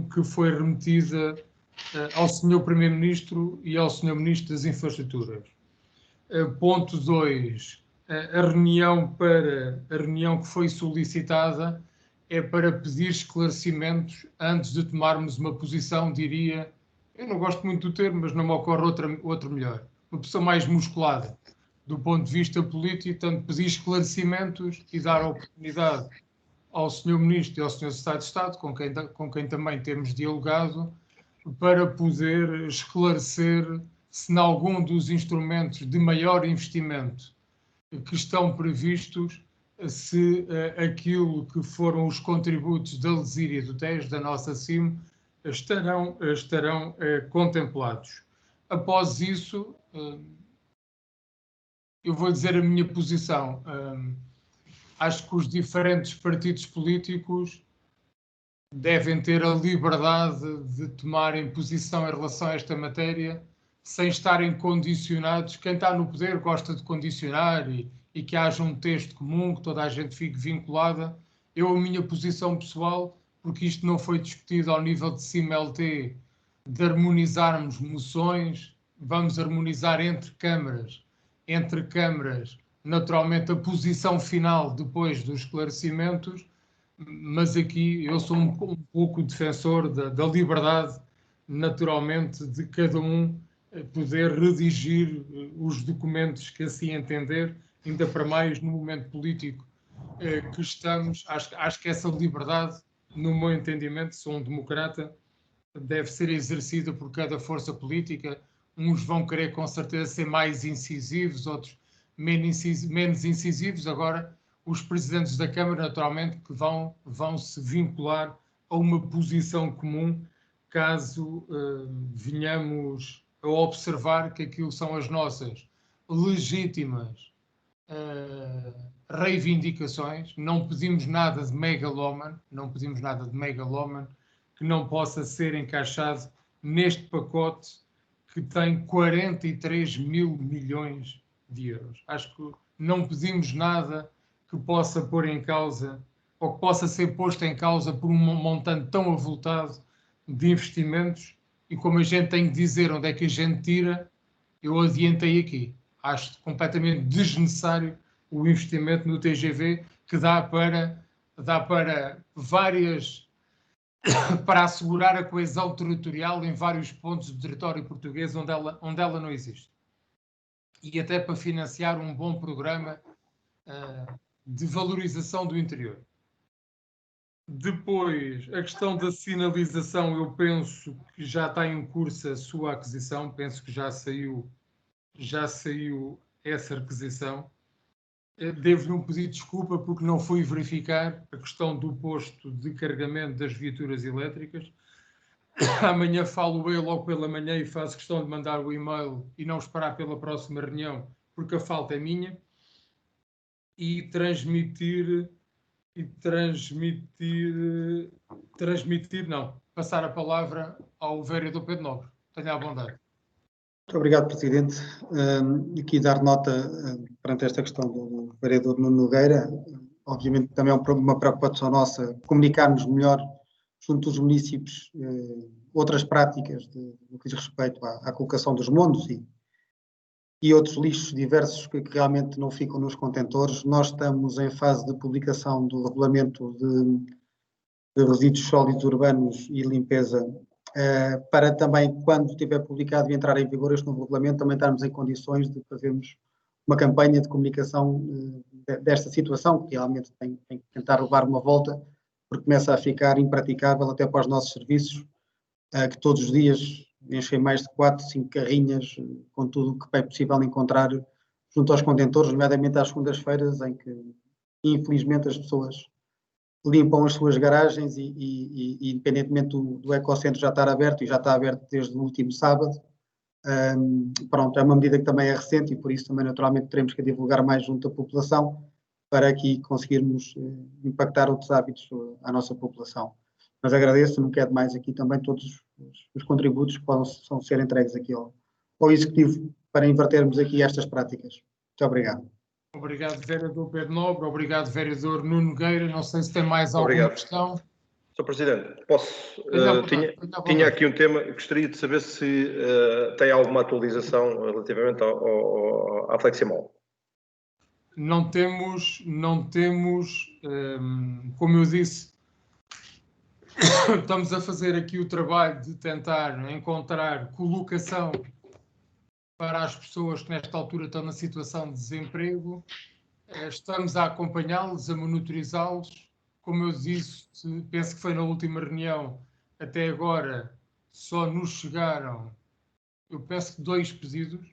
que foi remetida ao Sr. Primeiro-Ministro e ao Sr. Ministro das Infraestruturas. Ponto 2. A reunião que foi solicitada é para pedir esclarecimentos antes de tomarmos uma posição, diria, eu não gosto muito do termo, mas não me ocorre outra melhor, uma posição mais musculada do ponto de vista político, tanto pedir esclarecimentos e dar a oportunidade ao Sr. Ministro e ao Sr. Secretário de Estado, com quem também temos dialogado, para poder esclarecer se em algum dos instrumentos de maior investimento que estão previstos, se aquilo que foram os contributos da Lesíria e do Tejo, da nossa CIM, estarão contemplados. Após isso, eu vou dizer a minha posição. Acho que os diferentes partidos políticos devem ter a liberdade de tomarem posição em relação a esta matéria sem estarem condicionados. Quem está no poder gosta de condicionar e que haja um texto comum, que toda a gente fique vinculada. A minha posição pessoal, porque isto não foi discutido ao nível de CIMLT, de harmonizarmos moções, vamos harmonizar entre câmaras, naturalmente a posição final depois dos esclarecimentos, mas aqui eu sou um pouco defensor da liberdade, naturalmente, de cada um poder redigir os documentos que assim entender, ainda para mais no momento político que estamos. Acho que essa liberdade, no meu entendimento, sou um democrata, deve ser exercida por cada força política. Uns vão querer com certeza ser mais incisivos, outros menos incisivos. Agora, os presidentes da Câmara, naturalmente, que vão se vincular a uma posição comum, caso venhamos a observar que aquilo são as nossas legítimas reivindicações. Não pedimos nada de megalómano, que não possa ser encaixado neste pacote que tem 43 mil milhões de euros. Acho que não pedimos nada que possa pôr em causa, ou que possa ser posto em causa por um montante tão avultado de investimentos, e como a gente tem que dizer onde é que a gente tira, eu adiantei aqui. Acho completamente desnecessário o investimento no TGV, que dá para para assegurar a coesão territorial em vários pontos do território português onde ela não existe. E até para financiar um bom programa de valorização do interior. Depois, a questão da sinalização, eu penso que já está em curso a sua aquisição, penso que já saiu essa requisição. Devo-lhe um pedido de desculpa porque não fui verificar a questão do posto de carregamento das viaturas elétricas. Amanhã falo eu logo pela manhã e faço questão de mandar o e-mail e não esperar pela próxima reunião, porque a falta é minha. E passar a palavra ao vereador Pedro Nobre. Tenha a bondade. Muito obrigado, Presidente. Aqui dar nota perante esta questão do vereador Nuno Nogueira. Obviamente também é uma preocupação nossa comunicarmos melhor junto dos municípios outras práticas no que diz respeito à colocação dos mondos e outros lixos diversos que realmente não ficam nos contentores. Nós estamos em fase de publicação do regulamento de resíduos sólidos urbanos e limpeza, para também, quando estiver publicado e entrar em vigor este novo regulamento, também estarmos em condições de fazermos uma campanha de comunicação desta situação, que realmente tem que tentar levar uma volta, porque começa a ficar impraticável até para os nossos serviços, que todos os dias enchem mais de 4, 5 carrinhas com tudo o que é possível encontrar junto aos contentores, nomeadamente às segundas-feiras, em que, infelizmente, as pessoas limpam as suas garagens e independentemente do ecocentro já estar aberto, e já está aberto desde o último sábado, pronto, é uma medida que também é recente e por isso também naturalmente teremos que divulgar mais junto à população para aqui conseguirmos impactar outros hábitos à nossa população. Mas agradeço, não quero mais aqui também todos os contributos que possam ser entregues aqui ao Executivo para invertermos aqui estas práticas. Muito obrigado. Obrigado, vereador Pedro Nobre. Obrigado, vereador Nuno Nogueira. Não sei se tem mais alguma questão. Sr. Presidente, tinha aqui um tema, gostaria de saber se tem alguma atualização relativamente à Fleximol. Não temos, como eu disse, estamos a fazer aqui o trabalho de tentar encontrar colocação para as pessoas que nesta altura estão na situação de desemprego. Estamos a acompanhá-los, a monitorizá-los. Como eu disse, penso que foi na última reunião, até agora só nos chegaram, eu penso que 2 pedidos.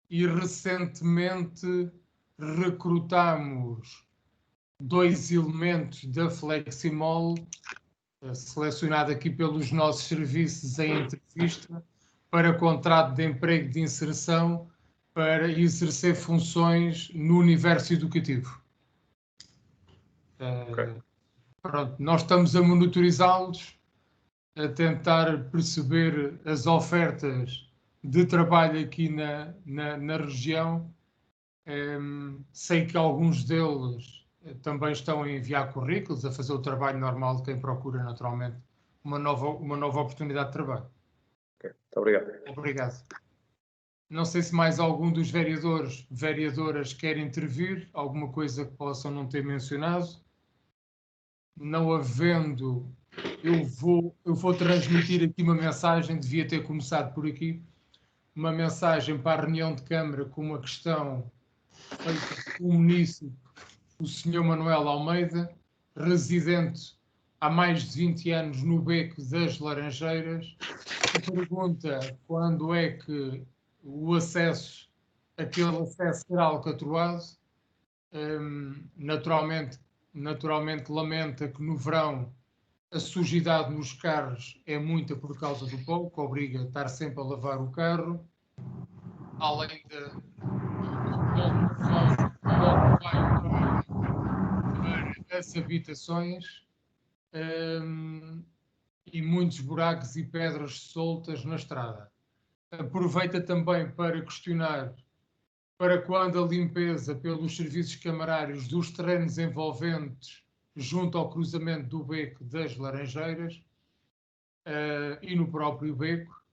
E recentemente recrutamos 2 elementos da Fleximol, selecionado aqui pelos nossos serviços em entrevista, para contrato de emprego de inserção, para exercer funções no universo educativo. Okay. Pronto, nós estamos a monitorizá-los, a tentar perceber as ofertas de trabalho aqui na região. Sei que alguns deles também estão a enviar currículos, a fazer o trabalho normal de quem procura naturalmente uma nova oportunidade de trabalho. Okay. Muito obrigado. Obrigado. Não sei se mais algum dos vereadoras quer intervir, alguma coisa que possam não ter mencionado. Não havendo, eu vou transmitir aqui uma mensagem, devia ter começado por aqui, uma mensagem para a reunião de Câmara com uma questão feita pelo munícipe, o Sr. Manuel Almeida, residente há mais de 20 anos no Beco das Laranjeiras, que pergunta quando é que aquele acesso será alcatroado. Naturalmente lamenta que no verão a sujidade nos carros é muita por causa do pó, que obriga a estar sempre a lavar o carro, além do pó que vai para as habitações, e muitos buracos e pedras soltas na estrada. Aproveita também para questionar para quando a limpeza pelos serviços camarários dos terrenos envolventes junto ao cruzamento do Beco das Laranjeiras e no próprio Beco,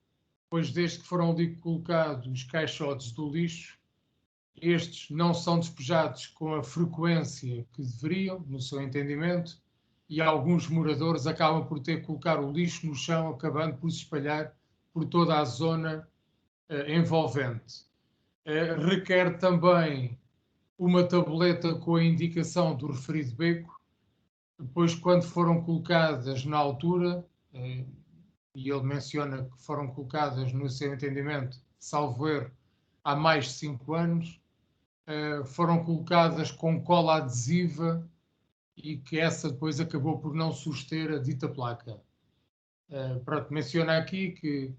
pois desde que foram ali colocados caixotes do lixo, estes não são despejados com a frequência que deveriam, no seu entendimento, e alguns moradores acabam por ter que colocar o lixo no chão, acabando por se espalhar por toda a zona envolvente. Requer também uma tabuleta com a indicação do referido beco, depois quando foram colocadas na altura, e ele menciona que foram colocadas no seu entendimento, salvo erro, há mais de 5 anos, foram colocadas com cola adesiva e que essa depois acabou por não suster a dita placa. Pronto, menciona aqui que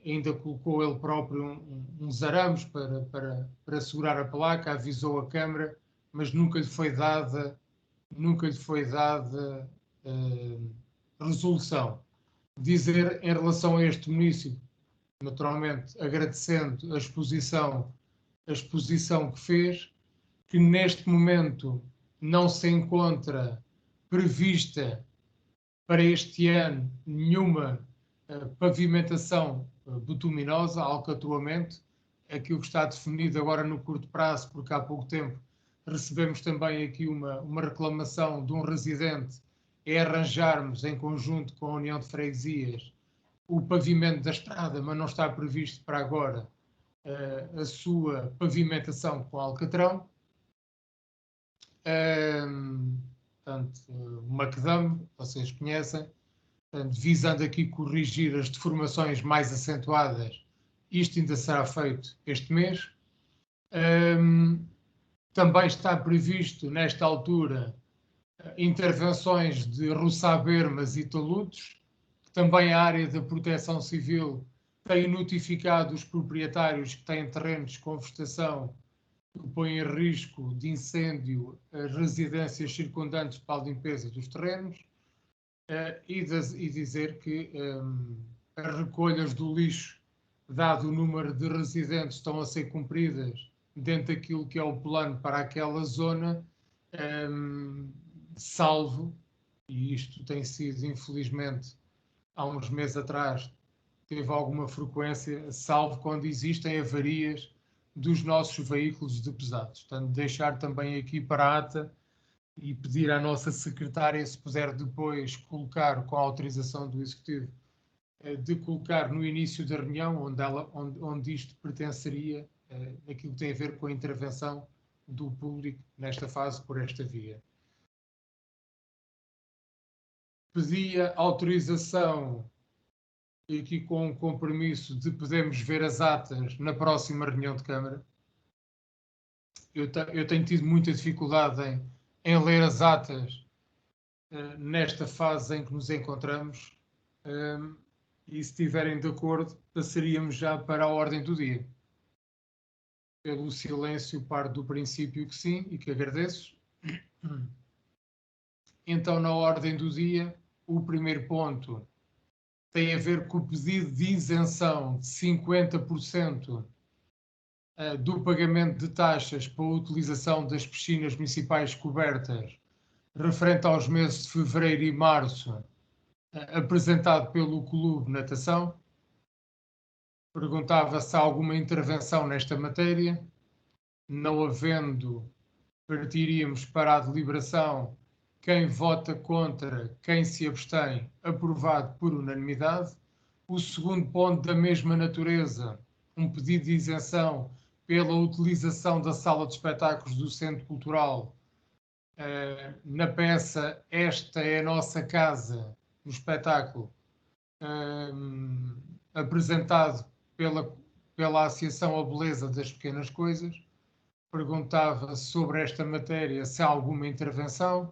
ainda colocou ele próprio uns arames para segurar a placa, avisou a Câmara, mas nunca lhe foi dada resolução. Dizer em relação a este município, naturalmente agradecendo a exposição que fez, que neste momento não se encontra prevista para este ano nenhuma pavimentação bituminosa, alcatroamento, aquilo que está definido agora no curto prazo, porque há pouco tempo recebemos também aqui uma reclamação de um residente, é arranjarmos em conjunto com a União de Freguesias o pavimento da estrada, mas não está previsto para agora a sua pavimentação com alcatrão. Portanto, o Macdam, vocês conhecem, portanto, visando aqui corrigir as deformações mais acentuadas, isto ainda será feito este mês. Também está previsto, nesta altura, intervenções de roçabermas e taludes, que também a área da Proteção Civil tem notificado os proprietários que têm terrenos com vegetação que põem em risco de incêndio as residências circundantes para a limpeza dos terrenos, e dizer que as recolhas do lixo, dado o número de residentes, estão a ser cumpridas dentro daquilo que é o plano para aquela zona, salvo, e isto tem sido, infelizmente, há uns meses atrás, teve alguma frequência, salvo quando existem avarias dos nossos veículos de pesados. Portanto, deixar também aqui para a ata e pedir à nossa secretária, se puder depois colocar, com a autorização do Executivo, de colocar no início da reunião, onde isto pertenceria, aquilo que tem a ver com a intervenção do público nesta fase por esta via. Pedia autorização, e aqui com um compromisso de podermos ver as atas na próxima reunião de Câmara. Eu tenho tido muita dificuldade em ler as atas nesta fase em que nos encontramos, e se estiverem de acordo, passaríamos já para a ordem do dia. Pelo silêncio, parto do princípio que sim, e que agradeço. Então, na ordem do dia, o primeiro ponto tem a ver com o pedido de isenção de 50% do pagamento de taxas para a utilização das piscinas municipais cobertas referente aos meses de fevereiro e março, apresentado pelo Clube Natação. Perguntava se há alguma intervenção nesta matéria. Não havendo, partiríamos para a deliberação. Quem vota contra, quem se abstém, aprovado por unanimidade. O segundo ponto da mesma natureza, um pedido de isenção pela utilização da sala de espetáculos do Centro Cultural na peça Esta é a Nossa Casa, no espetáculo, apresentado pela Associação A Beleza das Pequenas Coisas. Perguntava sobre esta matéria se há alguma intervenção.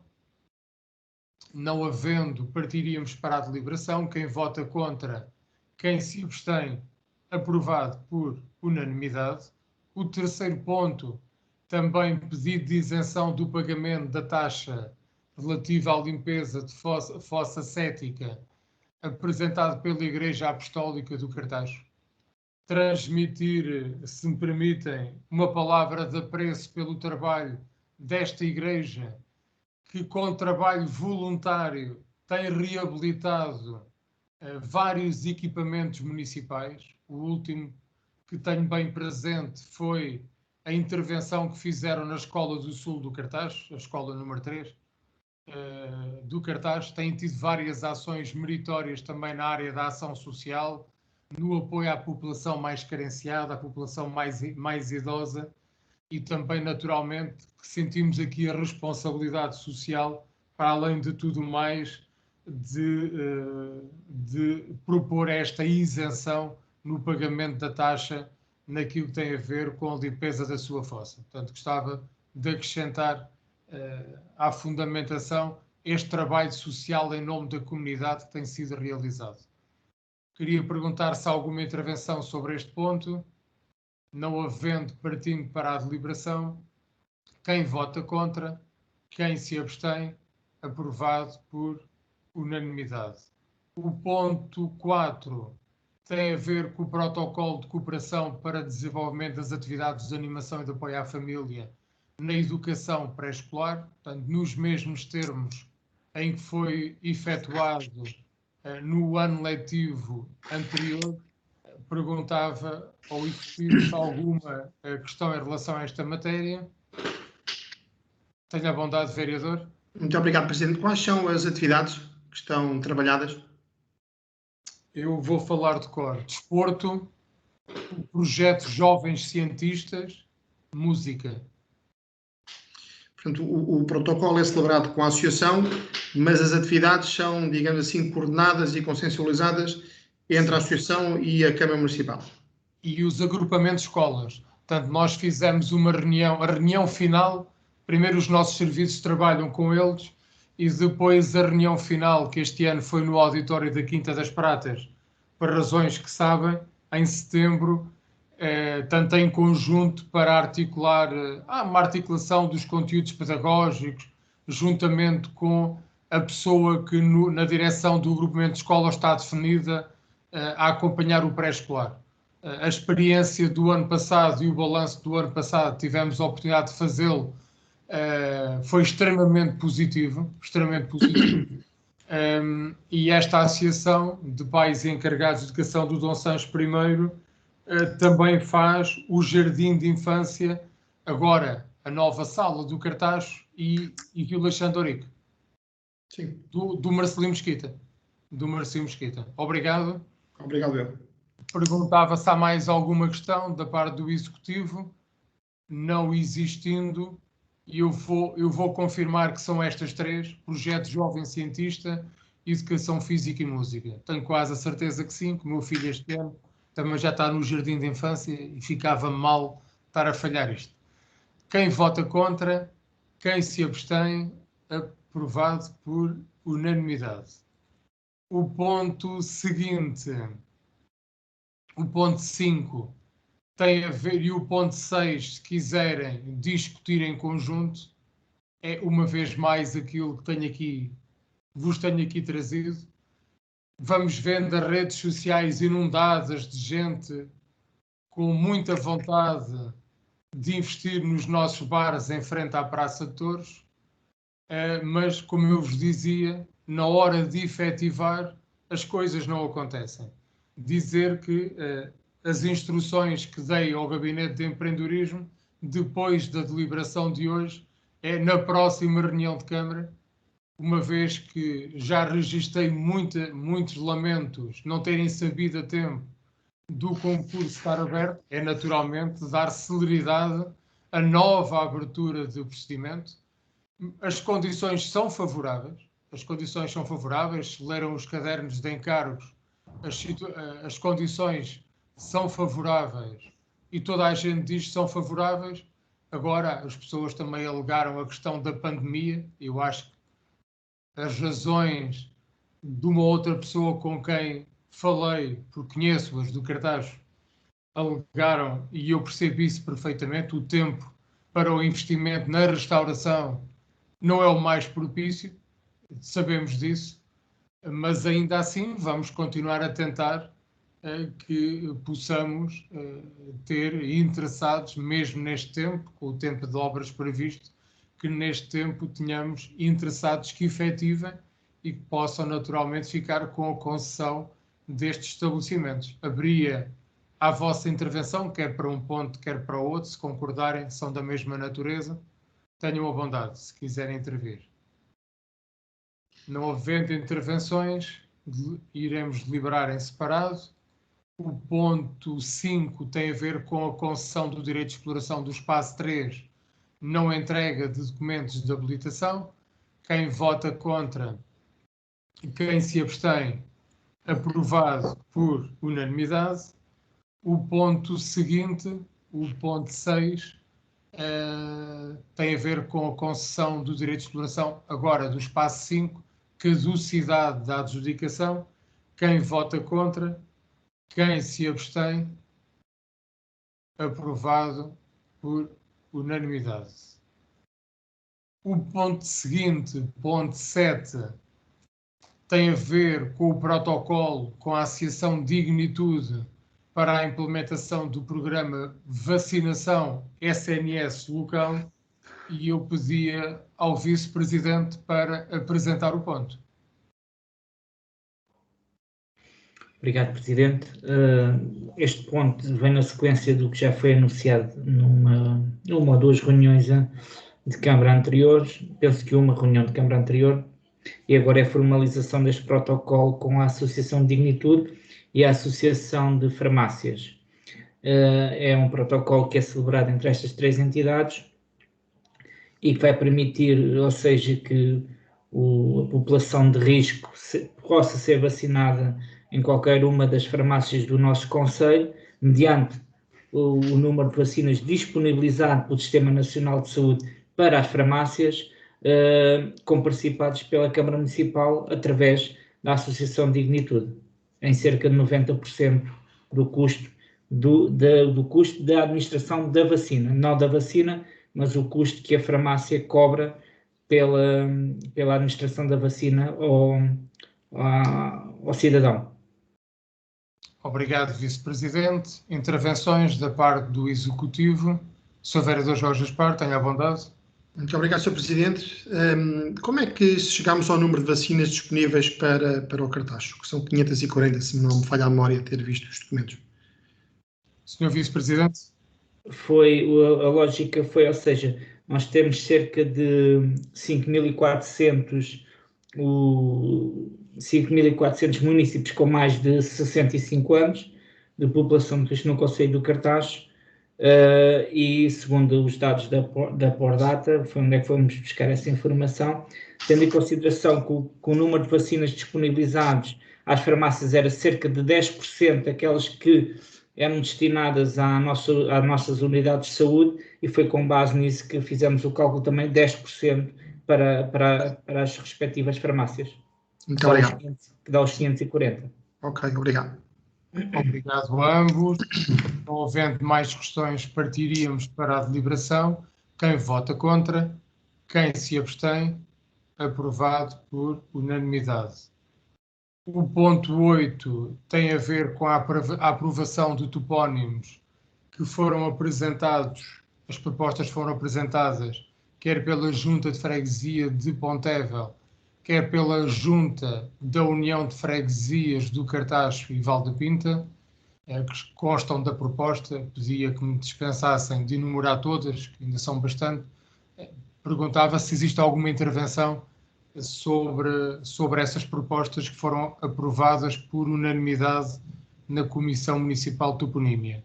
Não havendo, partiríamos para a deliberação. Quem vota contra, quem se abstém, aprovado por unanimidade. O terceiro ponto, também pedido de isenção do pagamento da taxa relativa à limpeza de fossa cética, apresentado pela Igreja Apostólica do Cartaxo. Transmitir, se me permitem, uma palavra de apreço pelo trabalho desta Igreja, que com trabalho voluntário tem reabilitado vários equipamentos municipais. O último que tenho bem presente foi a intervenção que fizeram na Escola do Sul do Cartaxo, a escola número 3 do Cartaxo. Têm tido várias ações meritórias também na área da ação social, no apoio à população mais carenciada, à população mais idosa, e também, naturalmente, que sentimos aqui a responsabilidade social, para além de tudo mais, de propor esta isenção no pagamento da taxa naquilo que tem a ver com a limpeza da sua fossa. Portanto, gostava de acrescentar à fundamentação este trabalho social em nome da comunidade que tem sido realizado. Queria perguntar se há alguma intervenção sobre este ponto. Não havendo, partindo para a deliberação. Quem vota contra, quem se abstém, aprovado por unanimidade. O ponto 4 tem a ver com o protocolo de cooperação para desenvolvimento das atividades de animação e de apoio à família na educação pré-escolar, portanto, nos mesmos termos em que foi efetuado no ano letivo anterior. Perguntava ao Executivo se há alguma questão em relação a esta matéria. Tenha a bondade, vereador. Muito obrigado, Presidente. Quais são as atividades que estão trabalhadas? Eu vou falar de cor. Desporto, o projeto Jovens Cientistas, música. Portanto, o protocolo é celebrado com a associação, mas as atividades são, digamos assim, coordenadas e consensualizadas entre a associação e a Câmara Municipal. E os agrupamentos de escolas. Portanto, nós fizemos uma reunião, a reunião final, primeiro os nossos serviços trabalham com eles, e depois a reunião final, que este ano foi no auditório da Quinta das Pratas, por razões que sabem, em setembro, tanto em conjunto para articular uma articulação dos conteúdos pedagógicos, juntamente com a pessoa que na direção do agrupamento de escola está definida a acompanhar o pré-escolar. A experiência do ano passado e o balanço do ano passado, tivemos a oportunidade de fazê-lo, foi extremamente positivo, e esta associação de pais encarregados de educação do Dom Sancho I também faz o jardim de infância, agora a nova sala do Cartaxo e Vila Xandorico. Sim. Do Marcelino Mesquita. Obrigado. Obrigado, eu. Perguntava se há mais alguma questão da parte do Executivo. Não existindo, eu vou confirmar que são estas três: projeto Jovem Cientista, Educação Física e Música. Tenho quase a certeza que sim, que o meu filho este ano também já está no jardim de infância e ficava mal estar a falhar isto. Quem vota contra, quem se abstém, aprovado por unanimidade. O ponto seguinte, o ponto 5, tem a ver, e o ponto 6, se quiserem discutir em conjunto, é uma vez mais aquilo que vos tenho aqui trazido. Vamos vendo as redes sociais inundadas de gente com muita vontade de investir nos nossos bares em frente à Praça de Touros, mas, como eu vos dizia, na hora de efetivar, as coisas não acontecem. Dizer que as instruções que dei ao Gabinete de Empreendedorismo, depois da deliberação de hoje, é na próxima reunião de Câmara, uma vez que já registrei muitos lamentos não terem sabido a tempo do concurso estar aberto, é naturalmente dar celeridade à nova abertura do procedimento. As condições são favoráveis, se leram os cadernos de encargos, as condições são favoráveis e toda a gente diz que são favoráveis. Agora, as pessoas também alegaram a questão da pandemia. Eu acho que as razões de uma outra pessoa com quem falei, porque conheço-as do Cartaxo, alegaram, e eu percebo isso perfeitamente, o tempo para o investimento na restauração não é o mais propício, sabemos disso, mas ainda assim vamos continuar a tentar que possamos ter interessados, mesmo neste tempo, com o tempo de obras previsto, que neste tempo tenhamos interessados que efetivem e que possam naturalmente ficar com a concessão destes estabelecimentos. Haveria à vossa intervenção, quer para um ponto, quer para outro, se concordarem, são da mesma natureza, tenham a bondade, se quiserem intervir. Não havendo intervenções, iremos deliberar em separado. O ponto 5 tem a ver com a concessão do direito de exploração do espaço 3, não entrega de documentos de habilitação. Quem vota contra e quem se abstém, aprovado por unanimidade. O ponto seguinte, o ponto 6, tem a ver com a concessão do direito de exploração, agora do espaço 5, caducidade da adjudicação. Quem vota contra, quem se abstém, aprovado por unanimidade. O ponto seguinte, ponto 7, tem a ver com o protocolo com a Associação Dignitude para a implementação do programa Vacinação SNS local, e eu pedia ao Vice-Presidente para apresentar o ponto. Obrigado, Presidente. Este ponto vem na sequência do que já foi anunciado numa ou duas reuniões de Câmara anteriores, penso que uma reunião de Câmara anterior, e agora é a formalização deste protocolo com a Associação Dignitude e a Associação de Farmácias. É um protocolo que é celebrado entre estas três entidades e que vai permitir, ou seja, que a população de risco possa ser vacinada em qualquer uma das farmácias do nosso concelho, mediante o número de vacinas disponibilizado pelo Sistema Nacional de Saúde para as farmácias, comparticipados pela Câmara Municipal através da Associação Dignitude, em cerca de 90% do custo do custo da administração da vacina, não da vacina, mas o custo que a farmácia cobra pela administração da vacina ao cidadão. Obrigado, Vice-Presidente. Intervenções da parte do Executivo. Sr. Vereador Jorge Gaspar, tenha a bondade. Muito obrigado, Sr. Presidente. Como é que chegamos ao número de vacinas disponíveis para o Cartaxo? Que são 540, se não me falha a memória ter visto os documentos. Sr. Vice-Presidente. A lógica foi, ou seja, nós temos cerca de 5.400 municípios com mais de 65 anos de população no concelho do Cartaxo, e segundo os dados da Pordata, foi onde é que fomos buscar essa informação, tendo em consideração que o número de vacinas disponibilizados às farmácias era cerca de 10% daquelas que eram destinadas às nossas unidades de saúde, e foi com base nisso que fizemos o cálculo também 10% para as respectivas farmácias. Muito obrigado. Que dá os 540. Ok, obrigado. Obrigado a ambos. Não havendo mais questões, partiríamos para a deliberação. Quem vota contra, quem se abstém, aprovado por unanimidade. O ponto 8 tem a ver com a aprovação de topónimos que foram apresentados, as propostas foram apresentadas, quer pela Junta de Freguesia de Pontevel, quer pela Junta da União de Freguesias do Cartacho e Val da Pinta, que constam da proposta. Pedia que me dispensassem de enumerar todas, que ainda são bastante. Perguntava se existe alguma intervenção sobre essas propostas que foram aprovadas por unanimidade na Comissão Municipal de Toponímia.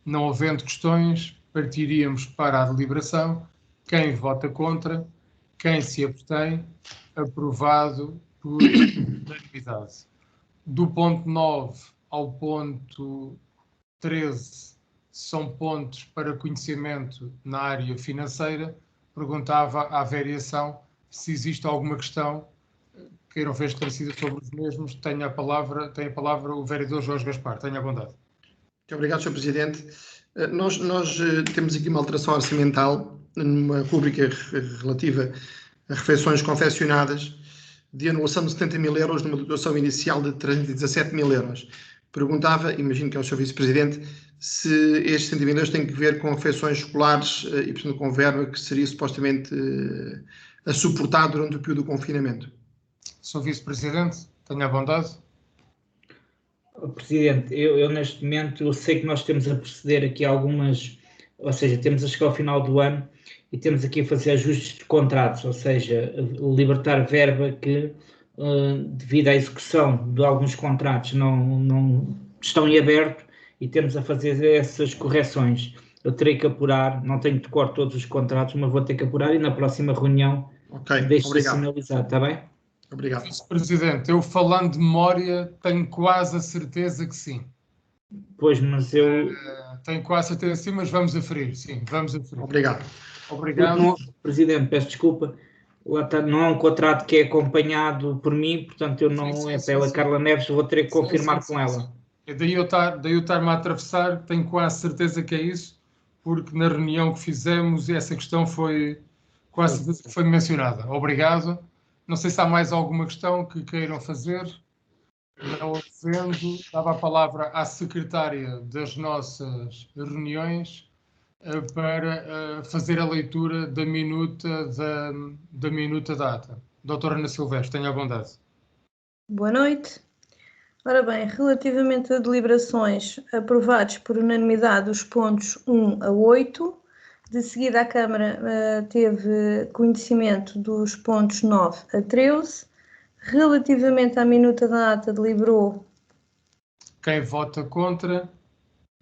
Não havendo questões, partiríamos para a deliberação. Quem vota contra? Quem se abstém? Aprovado por unanimidade. Do ponto 9 ao ponto 13 são pontos para conhecimento na área financeira. Perguntava à variação se existe alguma questão queiram ver esclarecida sobre os mesmos. Tem a palavra o vereador Jorge Gaspar. Tenha a bondade. Muito obrigado, Sr. Presidente. Nós temos aqui uma alteração orçamental numa rúbrica relativa a refeições confeccionadas de anulação de 70 mil euros numa dotação inicial de 317 mil euros. Perguntava, imagino que é o Sr. Vice-Presidente, se estes 70 mil euros têm que ver com refeições escolares e, portanto, com verba que seria supostamente a suportar durante o período do confinamento. Sr. Vice-Presidente, tenha a bondade. Presidente, eu neste momento, eu sei que nós temos a proceder aqui algumas, ou seja, temos a chegar ao final do ano e temos aqui a fazer ajustes de contratos, ou seja, libertar verba que, devido à execução de alguns contratos, não estão em aberto e temos a fazer essas correções. Eu terei que apurar, não tenho de cor todos os contratos, mas vou ter que apurar e na próxima reunião deixo-se sinalizar, está bem? Obrigado. Vice-Presidente, eu falando de memória tenho quase a certeza que sim. Pois, mas eu... Tenho quase a certeza que sim, mas vamos aferir, sim, vamos aferir. Obrigado. Obrigado. Não, Presidente, peço desculpa, não é um contrato que é acompanhado por mim, portanto eu não, pela Carla Neves, vou ter que confirmar com ela. Daí eu estar-me a atravessar, tenho quase certeza que é isso, porque na reunião que fizemos essa questão foi quase certeza que foi mencionada. Obrigado. Não sei se há mais alguma questão que queiram fazer. Não havendo, dava a palavra à secretária das nossas reuniões para fazer a leitura da minuta da ata. Doutora Ana Silvestre, tenha a bondade. Boa noite. Ora bem, relativamente a deliberações, aprovados por unanimidade os pontos 1 a 8, de seguida a Câmara teve conhecimento dos pontos 9 a 13, relativamente à minuta da ata deliberou. Quem vota contra,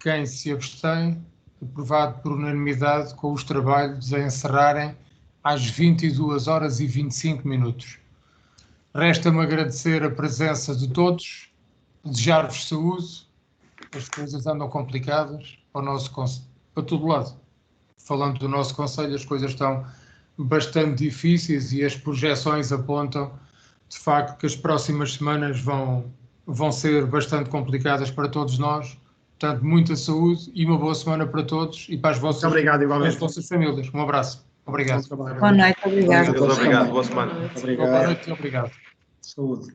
quem se abstém, aprovado por unanimidade com os trabalhos a encerrarem às 22h25. Resta-me agradecer a presença de todos, desejar-vos saúde. As coisas andam complicadas para todo lado. Falando do nosso Conselho, as coisas estão bastante difíceis e as projeções apontam, de facto, que as próximas semanas vão ser bastante complicadas para todos nós. Portanto, muita saúde e uma boa semana para todos e para as vossas famílias. Um abraço. Obrigado. Boa noite, obrigado. Obrigado. Boa semana. Boa noite e obrigado. Saúde.